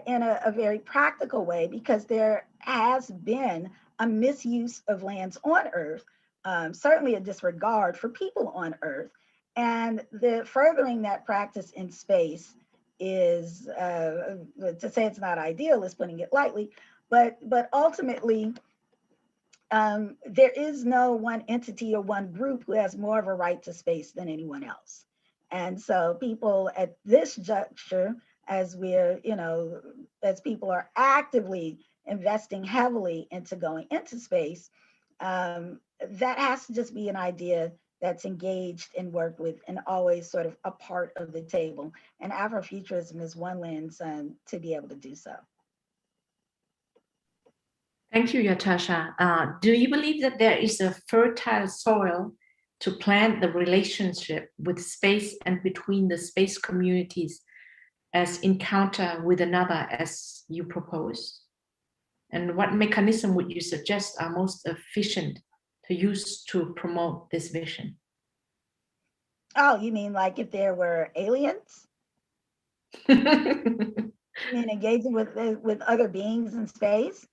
in a very practical way, because there has been a misuse of lands on Earth, certainly a disregard for people on Earth. And the furthering that practice in space is, to say it's not ideal is putting it lightly, but ultimately, there is no one entity or one group who has more of a right to space than anyone else. And so people at this juncture, as people are actively investing heavily into going into space, that has to just be an idea that's engaged and worked with and always sort of a part of the table. And Afrofuturism is one lens to be able to do so. Thank you, Ytasha. Do you believe that there is a fertile soil to plant the relationship with space and between the space communities as encounter with another as you propose? And what mechanism would you suggest are most efficient to use to promote this vision? Oh, you mean like if there were aliens? You mean engaging with other beings in space?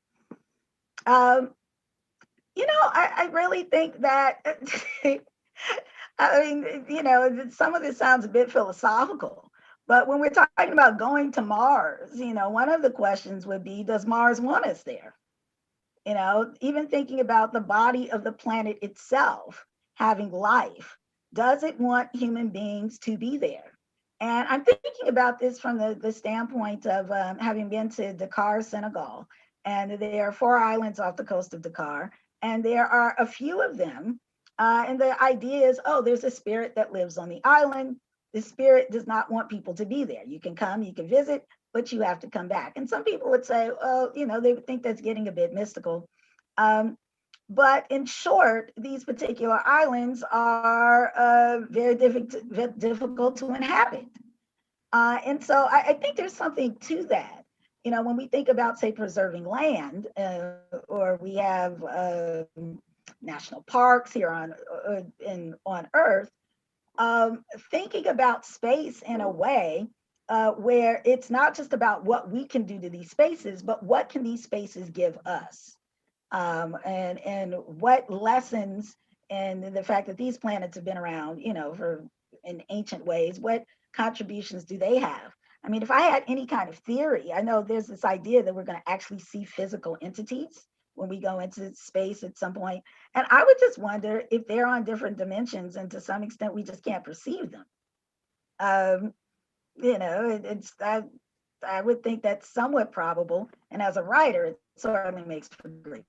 I really think that, I mean, some of this sounds a bit philosophical, but when we're talking about going to Mars, one of the questions would be, does Mars want us there? Even thinking about the body of the planet itself having life, does it want human beings to be there? And I'm thinking about this from the standpoint of having been to Dakar, Senegal, and there are 4 islands off the coast of Dakar, and there are a few of them. And the idea is, there's a spirit that lives on the island. The spirit does not want people to be there. You can come, you can visit, but you have to come back. And some people would say, they would think that's getting a bit mystical. But in short, these particular islands are very difficult to inhabit. And so I think there's something to that. When we think about, say, preserving land, or we have national parks here on Earth, thinking about space in a way where it's not just about what we can do to these spaces, but what can these spaces give us? And what lessons, and the fact that these planets have been around, for in ancient ways, what contributions do they have? I mean, if I had any kind of theory, I know there's this idea that we're going to actually see physical entities when we go into space at some point. And I would just wonder if they're on different dimensions, and to some extent, we just can't perceive them. I would think that's somewhat probable. And as a writer, it certainly makes for great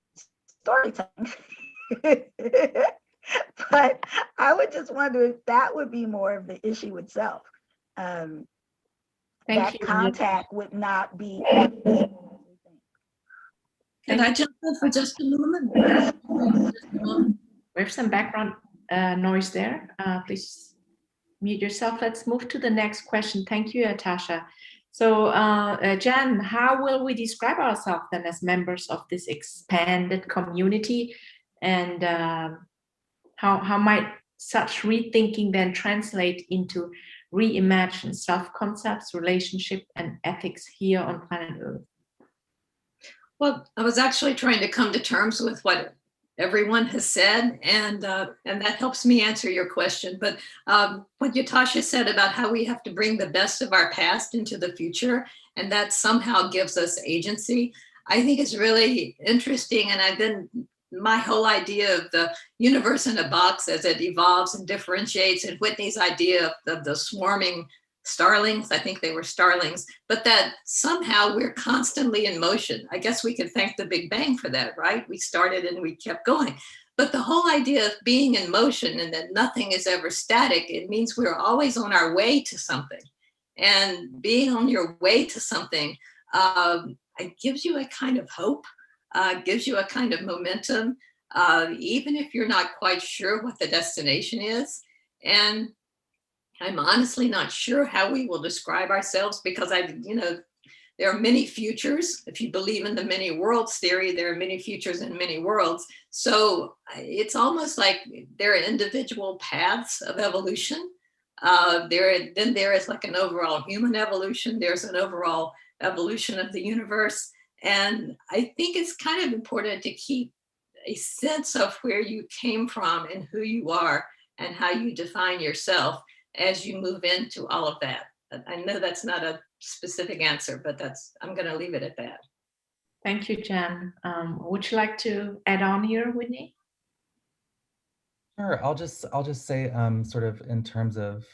storytelling. But I would just wonder if that would be more of the issue itself. That contact would not be. Can I jump in for just a moment? We have some background noise there. Please mute yourself. Let's move to the next question. Thank you, Ytasha. So, Jan, how will we describe ourselves then as members of this expanded community, and how might such rethinking then translate into reimagined self-concepts, relationship, and ethics here on planet Earth? Well, I was actually trying to come to terms with what everyone has said, and that helps me answer your question. But what Ytasha said about how we have to bring the best of our past into the future, and that somehow gives us agency, I think is really interesting. And my whole idea of the universe in a box as it evolves and differentiates, and Whitney's idea of the swarming starlings, I think they were starlings, but that somehow we're constantly in motion. I guess we can thank the Big Bang for that, right? We started and we kept going. But the whole idea of being in motion and that nothing is ever static, it means we're always on our way to something. And being on your way to something, it gives you a kind of hope, gives you a kind of momentum, even if you're not quite sure what the destination is. And I'm honestly not sure how we will describe ourselves, because there are many futures. If you believe in the many worlds theory, there are many futures and many worlds. So it's almost like there are individual paths of evolution. Then there is like an overall human evolution. There's an overall evolution of the universe. And I think it's kind of important to keep a sense of where you came from and who you are and how you define yourself as you move into all of that. I know that's not a specific answer, but I'm going to leave it at that. Thank you, Jan. Would you like to add on here, Whitney? Sure. I'll just say sort of in terms of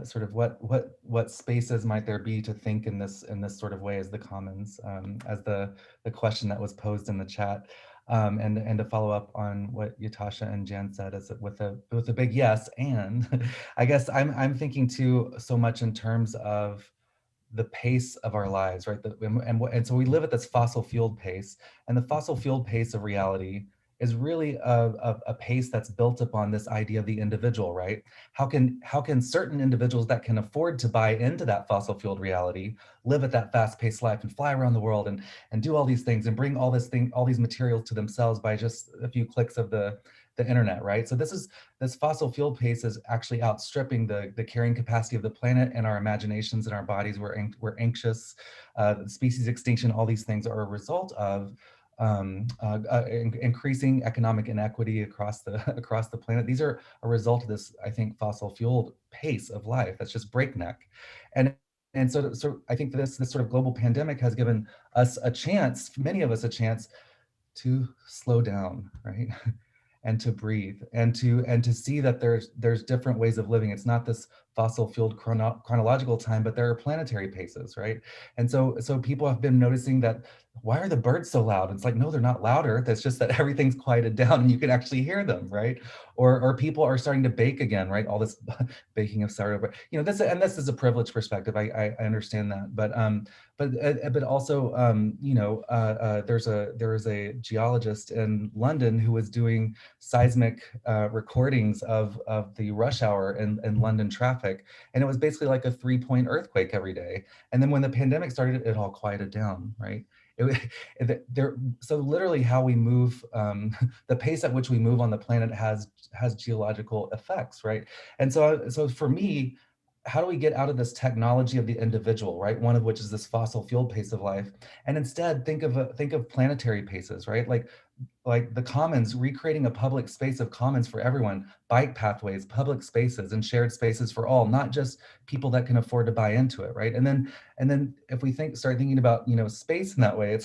sort of what spaces might there be to think in this sort of way as the commons, as the question that was posed in the chat. And to follow up on what Ytasha and Jan said, is with a big yes. And I guess I'm thinking too so much in terms of the pace of our lives, right? And so we live at this fossil fueled pace, and the fossil fueled pace of reality is really a pace that's built upon this idea of the individual, right? How can certain individuals that can afford to buy into that fossil fueled reality live at that fast paced life and fly around the world and do all these things and bring all these materials to themselves by just a few clicks of the internet, right? So this fossil fuel pace is actually outstripping the carrying capacity of the planet and our imaginations and our bodies. We're anxious. Species extinction, all these things are a result of increasing economic inequity across the planet. These are a result of this, I think, fossil fueled pace of life that's just breakneck. And so I think this sort of global pandemic has given us a chance, many of us a chance, to slow down, right? And to breathe and to see that there's different ways of living. It's not this fossil fueled chronological time, but there are planetary paces, right? And so people have been noticing that, why are the birds so loud? It's like, no, they're not louder. That's just that everything's quieted down and you can actually hear them, right? Or people are starting to bake again, right? All this baking of sourdough, this is a privileged perspective. I understand that, but also, there is a geologist in London who was doing seismic recordings of the rush hour in London traffic, and it was basically like a 3-point earthquake every day. And then when the pandemic started, it all quieted down, right? So literally how we move, the pace at which we move on the planet has geological effects, right? And so for me, how do we get out of this technology of the individual, right? One of which is this fossil fuel pace of life, and instead think of planetary paces, right? Like the commons, recreating a public space of commons for everyone, bike pathways, public spaces, and shared spaces for all, not just people that can afford to buy into it, right? And then if we start thinking about space in that way,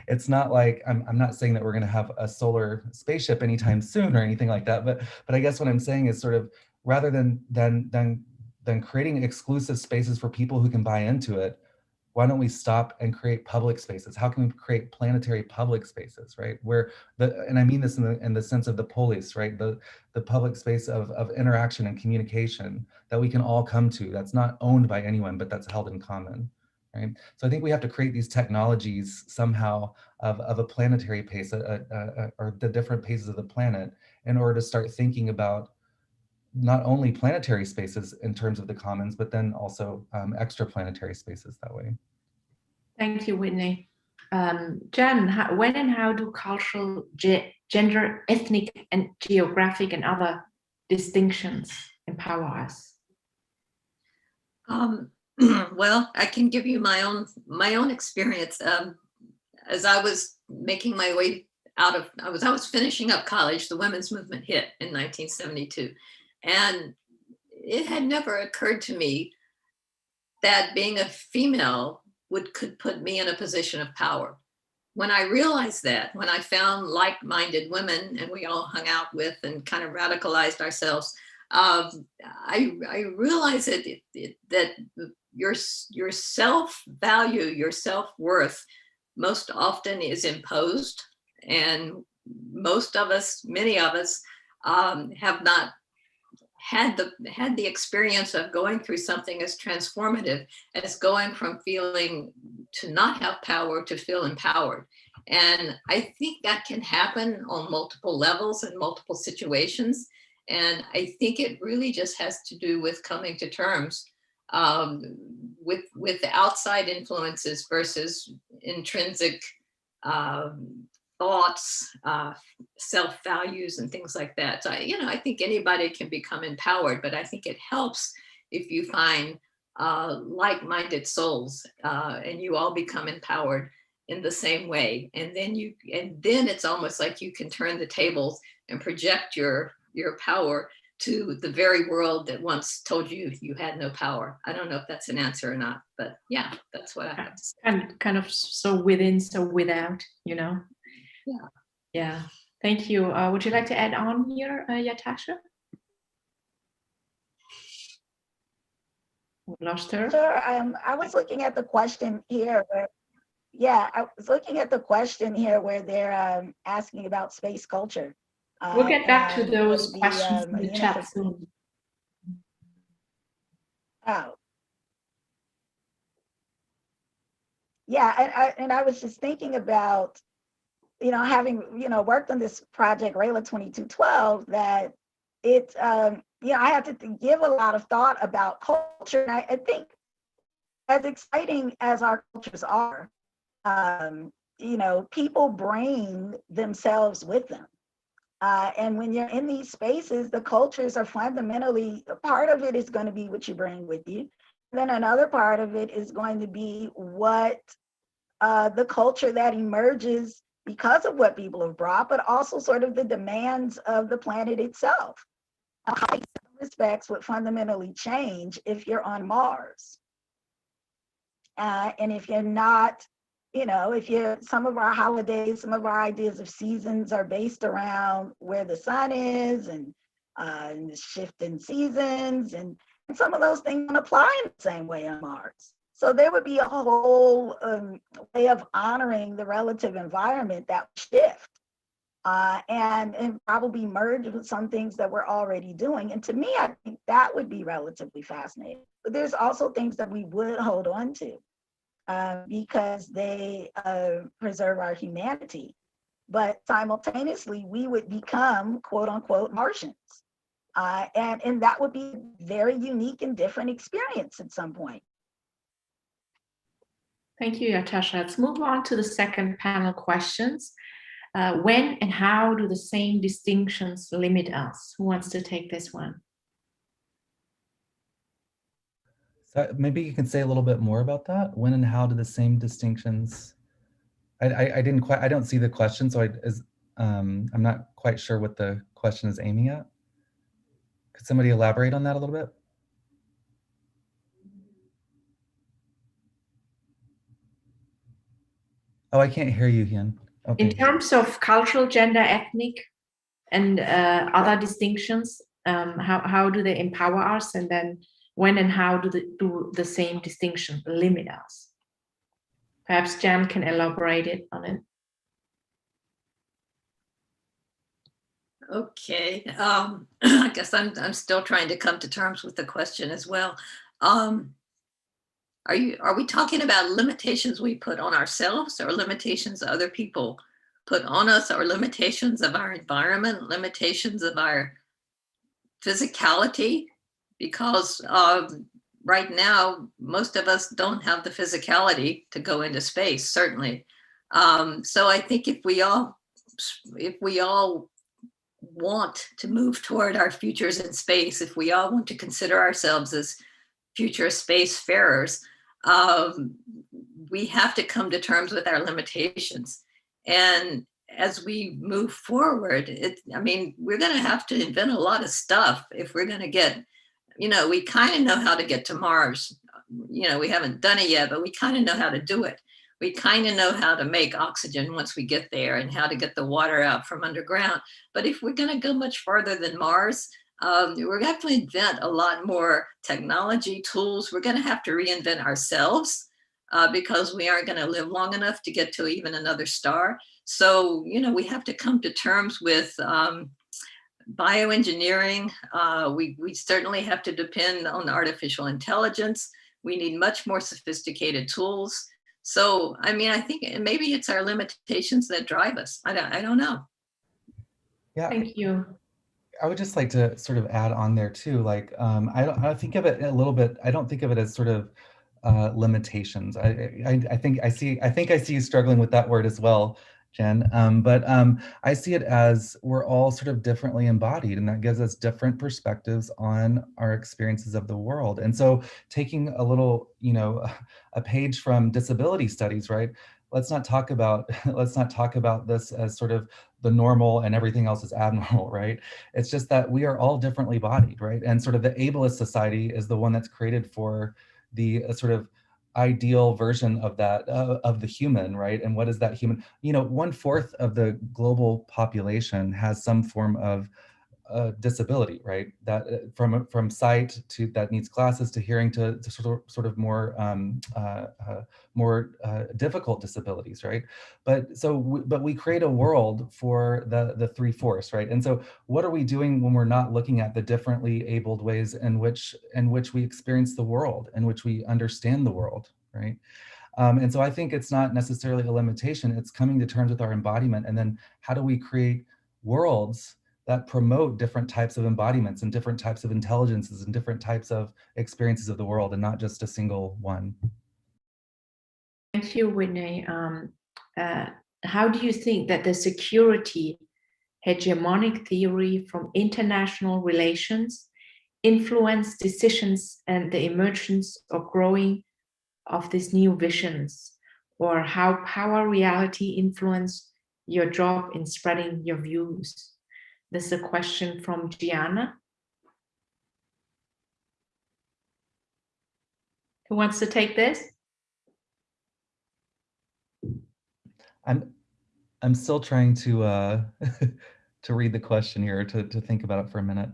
it's not like I'm not saying that we're going to have a solar spaceship anytime soon or anything like that, but I guess what I'm saying is sort of rather than creating exclusive spaces for people who can buy into it, why don't we stop and create public spaces? How can we create planetary public spaces, right? And I mean this in the sense of the polis, right? The public space of interaction and communication that we can all come to, that's not owned by anyone, but that's held in common, right? So I think we have to create these technologies somehow of a planetary pace, or the different paces of the planet, in order to start thinking about not only planetary spaces in terms of the commons, but then also extraplanetary spaces that way. Thank you, Whitney. Jan, when and how do cultural, gender, ethnic, and geographic and other distinctions empower us? Well, I can give you my own experience. As I was making my way out of, I was finishing up college, the women's movement hit in 1972. And it had never occurred to me that being a female could put me in a position of power. When I realized that, when I found like-minded women and we all hung out with and kind of radicalized ourselves, I realized that your self-value, your self-worth most often is imposed. And most of us, many of us, have not had the experience of going through something as transformative as going from feeling to not have power to feel empowered. And I think that can happen on multiple levels and multiple situations. And I think it really just has to do with coming to terms with the outside influences versus intrinsic thoughts, self-values, and things like that. So, I think anybody can become empowered, but I think it helps if you find like-minded souls and you all become empowered in the same way. And then it's almost like you can turn the tables and project your power to the very world that once told you you had no power. I don't know if that's an answer or not, but yeah, that's what I have to say. And kind of so within, so without, Yeah. Yeah. Thank you. Would you like to add on here, Ytasha? Lost her. Sure. I was looking at the question here. I was looking at the question here where they're asking about space culture. We'll get back to those questions in the chat soon. Oh. Yeah, and I was just thinking about, having, worked on this project, Rayla 2212, that it, I had to give a lot of thought about culture. And I think as exciting as our cultures are, people bring themselves with them. And when you're in these spaces, the cultures are fundamentally, part of it is going to be what you bring with you. Then another part of it is going to be what the culture that emerges because of what people have brought, but also sort of the demands of the planet itself. In some respects would fundamentally change if you're on Mars. And if you're not, some of our holidays, some of our ideas of seasons are based around where the sun is and the shift in seasons, and some of those things don't apply in the same way on Mars. So there would be a whole way of honoring the relative environment that would shift and probably merge with some things that we're already doing. And to me, I think that would be relatively fascinating. But there's also things that we would hold on to because they preserve our humanity. But simultaneously, we would become, quote unquote, Martians. And that would be a very unique and different experience at some point. Thank you, Ytasha. Let's move on to the second panel questions. When and how do the same distinctions limit us? Who wants to take this one? So maybe you can say a little bit more about that. When and how do the same distinctions? I don't see the question, so I'm not quite sure what the question is aiming at. Could somebody elaborate on that a little bit? Oh, I can't hear you, Jan. Okay. In terms of cultural, gender, ethnic, and other distinctions, how do they empower us? And then when and how do the same distinction limit us? Perhaps Jan can elaborate on it. Okay, I guess I'm still trying to come to terms with the question as well. Are we talking about limitations we put on ourselves, or limitations other people put on us, or limitations of our environment, limitations of our physicality, because right now, most of us don't have the physicality to go into space, certainly. So I think if we all want to move toward our futures in space, if we all want to consider ourselves as future spacefarers, we have to come to terms with our limitations. And as we move forward, I mean, we're going to have to invent a lot of stuff if we're going to get, you know, we kind of know how to get to Mars. You know, we haven't done it yet, but we kind of know how to do it. We kind of know how to make oxygen once we get there and how to get the water out from underground. But if we're going to go much farther than Mars, we're going to have to invent a lot more technology, tools. We're going to have to reinvent ourselves because we aren't going to live long enough to get to even another star. So, you know, we have to come to terms with bioengineering. We certainly have to depend on artificial intelligence. We need much more sophisticated tools. So, I mean, I think maybe it's our limitations that drive us. I don't know. Yeah. Thank you. I would just like to sort of add on there too, like, I think of it a little bit, I don't think of it as sort of limitations. I think I see you struggling with that word as well, Jen. But I see it as we're all sort of differently embodied, and that gives us different perspectives on our experiences of the world. And so taking a little, you know, a page from disability studies, right? Let's not talk about this as sort of the normal and everything else is abnormal, right? It's just that we are all differently bodied, right? And sort of the ableist society is the one that's created for the sort of ideal version of that, of the human, right? And what is that human? You know, 1/4 of the global population has some form of disability, right? That from sight to that needs glasses to hearing to sort of more difficult disabilities, right? But we create a world for the 3/4, right? And so what are we doing when we're not looking at the differently abled ways in which we experience the world, in which we understand the world, right? And so I think it's not necessarily a limitation, it's coming to terms with our embodiment, and then how do we create worlds that promote different types of embodiments and different types of intelligences and different types of experiences of the world, and not just a single one. Thank you, Whitney. How do you think that the security hegemonic theory from international relations influence decisions and the emergence or growing of these new visions, or how power reality influence your job in spreading your views? This is a question from Gianna. Who wants to take this? I'm still trying to to read the question here, to think about it for a minute.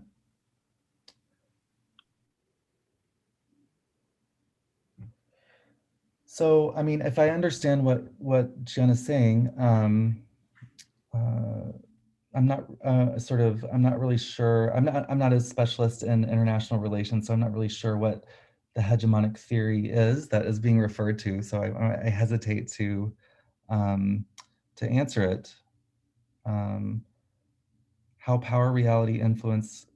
So, I mean, if I understand what Jen is saying, I'm not I'm not really sure. I'm not a specialist in international relations, so I'm not really sure what the hegemonic theory is that is being referred to. So I hesitate to answer it. How power reality influence,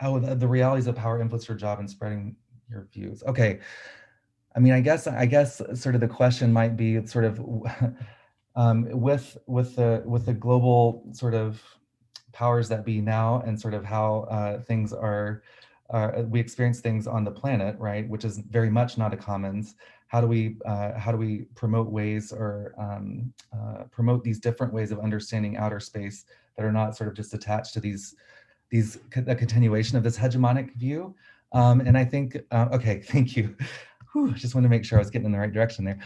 the realities of power influence your job in spreading your views. Okay. I mean, I guess sort of the question might be sort of with the global sort of powers that be now, and sort of how things are, we experience things on the planet, right, which is very much not a commons. How do we promote ways, or promote these different ways of understanding outer space that are not sort of just attached to a continuation of this hegemonic view? And I think, okay, thank you. Whew, just want to make sure I was getting in the right direction there.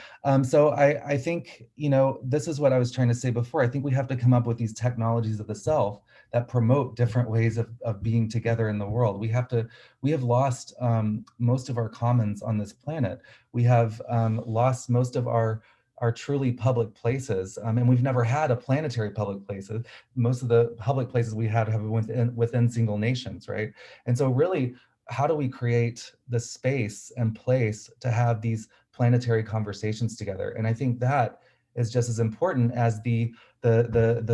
So I think, you know, this is what I was trying to say before. I think we have to come up with these technologies of the self that promote different ways of being together in the world. We have lost most of our commons on this planet. We have lost most of our truly public places, and we've never had a planetary public places. Most of the public places we have within single nations, right? And so really, how do we create the space and place to have these planetary conversations together? And I think that is just as important as the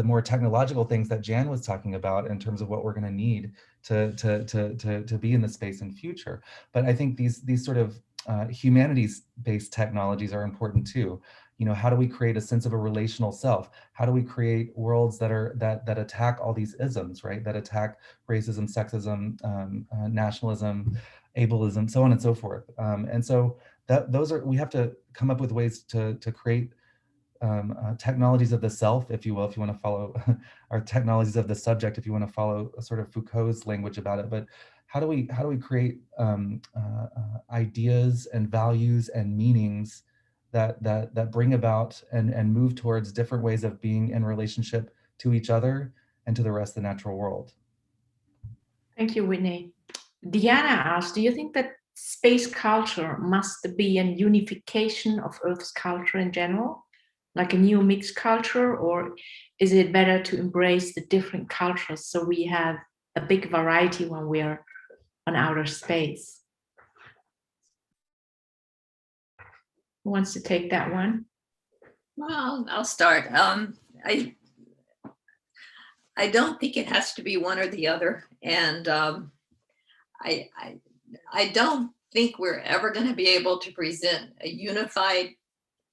more technological things that Jan was talking about in terms of what we're going to need to be in the space in future. But I think these sort of humanities-based technologies are important too. How do we create a sense of a relational self? How do we create worlds that attack all these isms, right? That attack racism, sexism, nationalism, ableism, so on and so forth. And so we have to come up with ways to create technologies of the self, if you will, if you want to follow, our technologies of the subject, if you want to follow a sort of Foucault's language about it. But how do we create ideas and values and meanings that bring about and move towards different ways of being in relationship to each other and to the rest of the natural world? Thank you, Whitney. Diana asked, do you think that space culture must be a unification of Earth's culture in general, like a new mixed culture, or is it better to embrace the different cultures so we have a big variety when we're on outer space? Who wants to take that one? Well, I'll start. I don't think it has to be one or the other, and I don't think we're ever going to be able to present a unified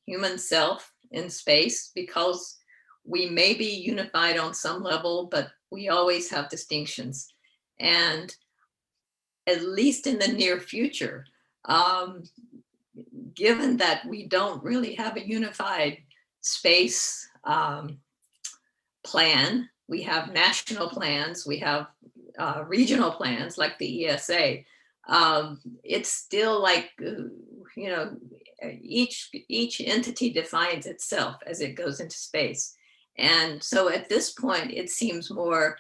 human self in space, because we may be unified on some level, but we always have distinctions. And at least in the near future, given that we don't really have a unified space plan, we have national plans, we have regional plans like the ESA. It's still like, each entity defines itself as it goes into space. And so at this point, it seems more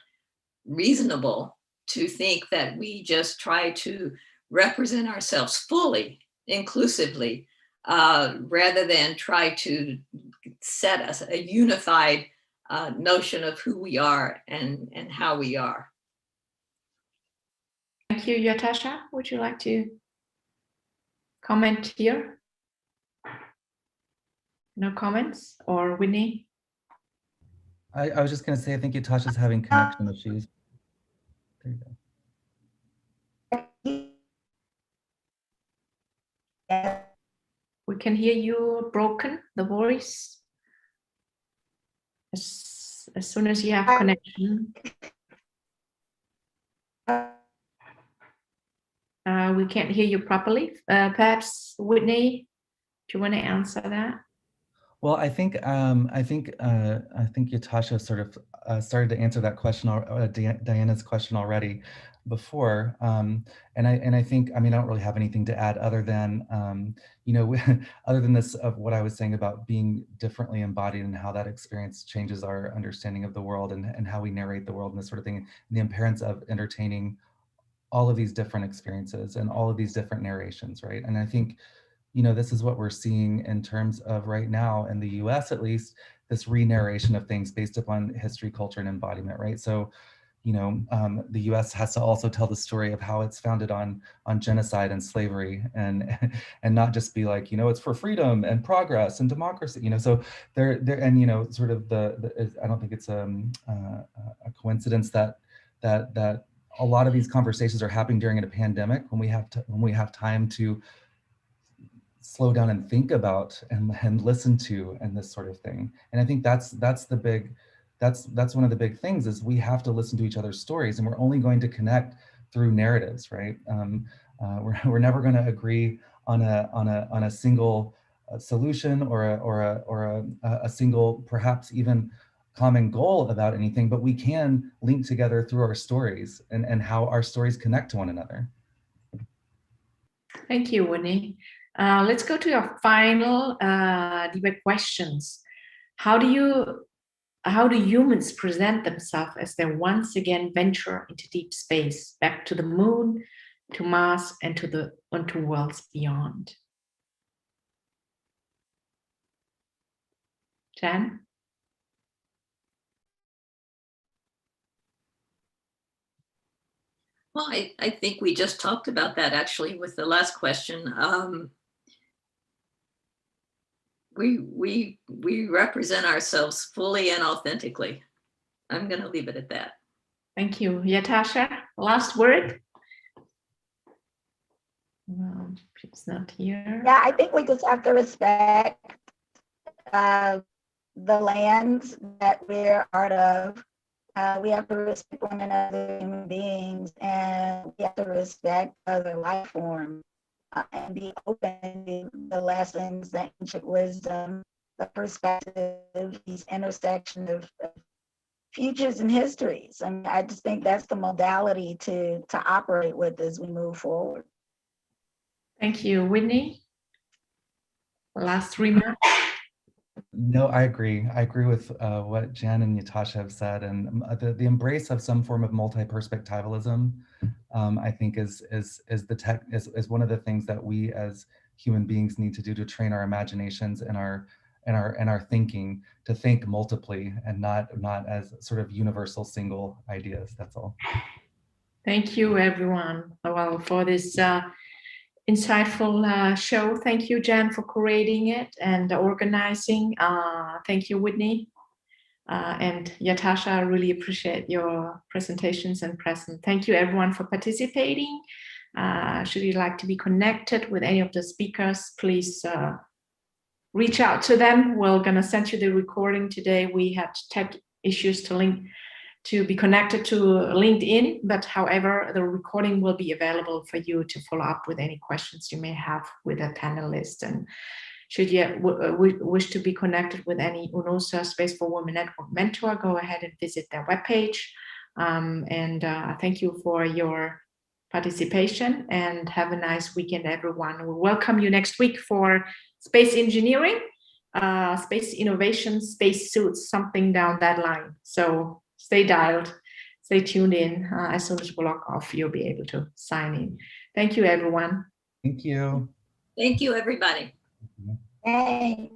reasonable to think that we just try to represent ourselves fully, inclusively, rather than try to set us a unified notion of who we are and how we are. Thank you, Ytasha. Would you like to comment here? No comments? Or Whitney? I was just going to say, I think Ytasha's having connection issues. There you go. We can hear you broken, the voice. As soon as you have connection. We can't hear you properly. Perhaps Whitney, do you want to answer that? Well, I think Ytasha sort of started to answer that question, Diana's question already before, and I think, I mean, I don't really have anything to add other than other than this of what I was saying about being differently embodied and how that experience changes our understanding of the world and how we narrate the world and this sort of thing, and the imperative of entertaining all of these different experiences and all of these different narrations, right? And I think, this is what we're seeing in terms of right now in the US, at least, this re-narration of things based upon history, culture, and embodiment, right? So, the US has to also tell the story of how it's founded on genocide and slavery, and not just be like, it's for freedom and progress and democracy, so there and sort of I don't think it's a coincidence that a lot of these conversations are happening during a pandemic when we have time to slow down and think about and listen to and this sort of thing. And I think that's one of the big things is we have to listen to each other's stories, and we're only going to connect through narratives, right? We're never going to agree on a single solution or a single, perhaps even common goal about anything, but we can link together through our stories and how our stories connect to one another. Thank you, Whitney. Let's go to your final debate questions. How do humans present themselves as they once again venture into deep space, back to the moon, to Mars, and onto worlds beyond? Jan? Well, I think we just talked about that actually with the last question. we represent ourselves fully and authentically. I'm going to leave it at that. Thank you. Ytasha, last word? She's not here. Yeah, I think we just have to respect the lands that we're part of. We have to respect one another, human beings, and we have to respect other life forms and be open to the lessons, the ancient wisdom, the perspective, these intersections of futures and histories. I mean, I just think that's the modality to operate with as we move forward. Thank you. Whitney, last remark? No, I agree. I agree with what Jan and Ytasha have said, and the embrace of some form of multi-perspectivalism, I think is one of the things that we as human beings need to do to train our imaginations and our thinking to think multiply and not as sort of universal single ideas. That's all. Thank you, everyone. Well, for this insightful show. Thank you, Jan, for curating it and organizing. Thank you, Whitney. And Ytasha, I really appreciate your presentations and present. Thank you, everyone, for participating. Should you like to be connected with any of the speakers, please reach out to them. We're going to send you the recording today. We had tech issues to be connected to LinkedIn, but however, the recording will be available for you to follow up with any questions you may have with a panelist. And should you wish to be connected with any UNOOSA Space4Women Network mentor, go ahead and visit their webpage. Thank you for your participation and have a nice weekend, everyone. We welcome you next week for space engineering, space innovation, space suits, something down that line. So stay dialed, stay tuned in. As soon as we log off, you'll be able to sign in. Thank you, everyone. Thank you. Thank you, everybody. Hey.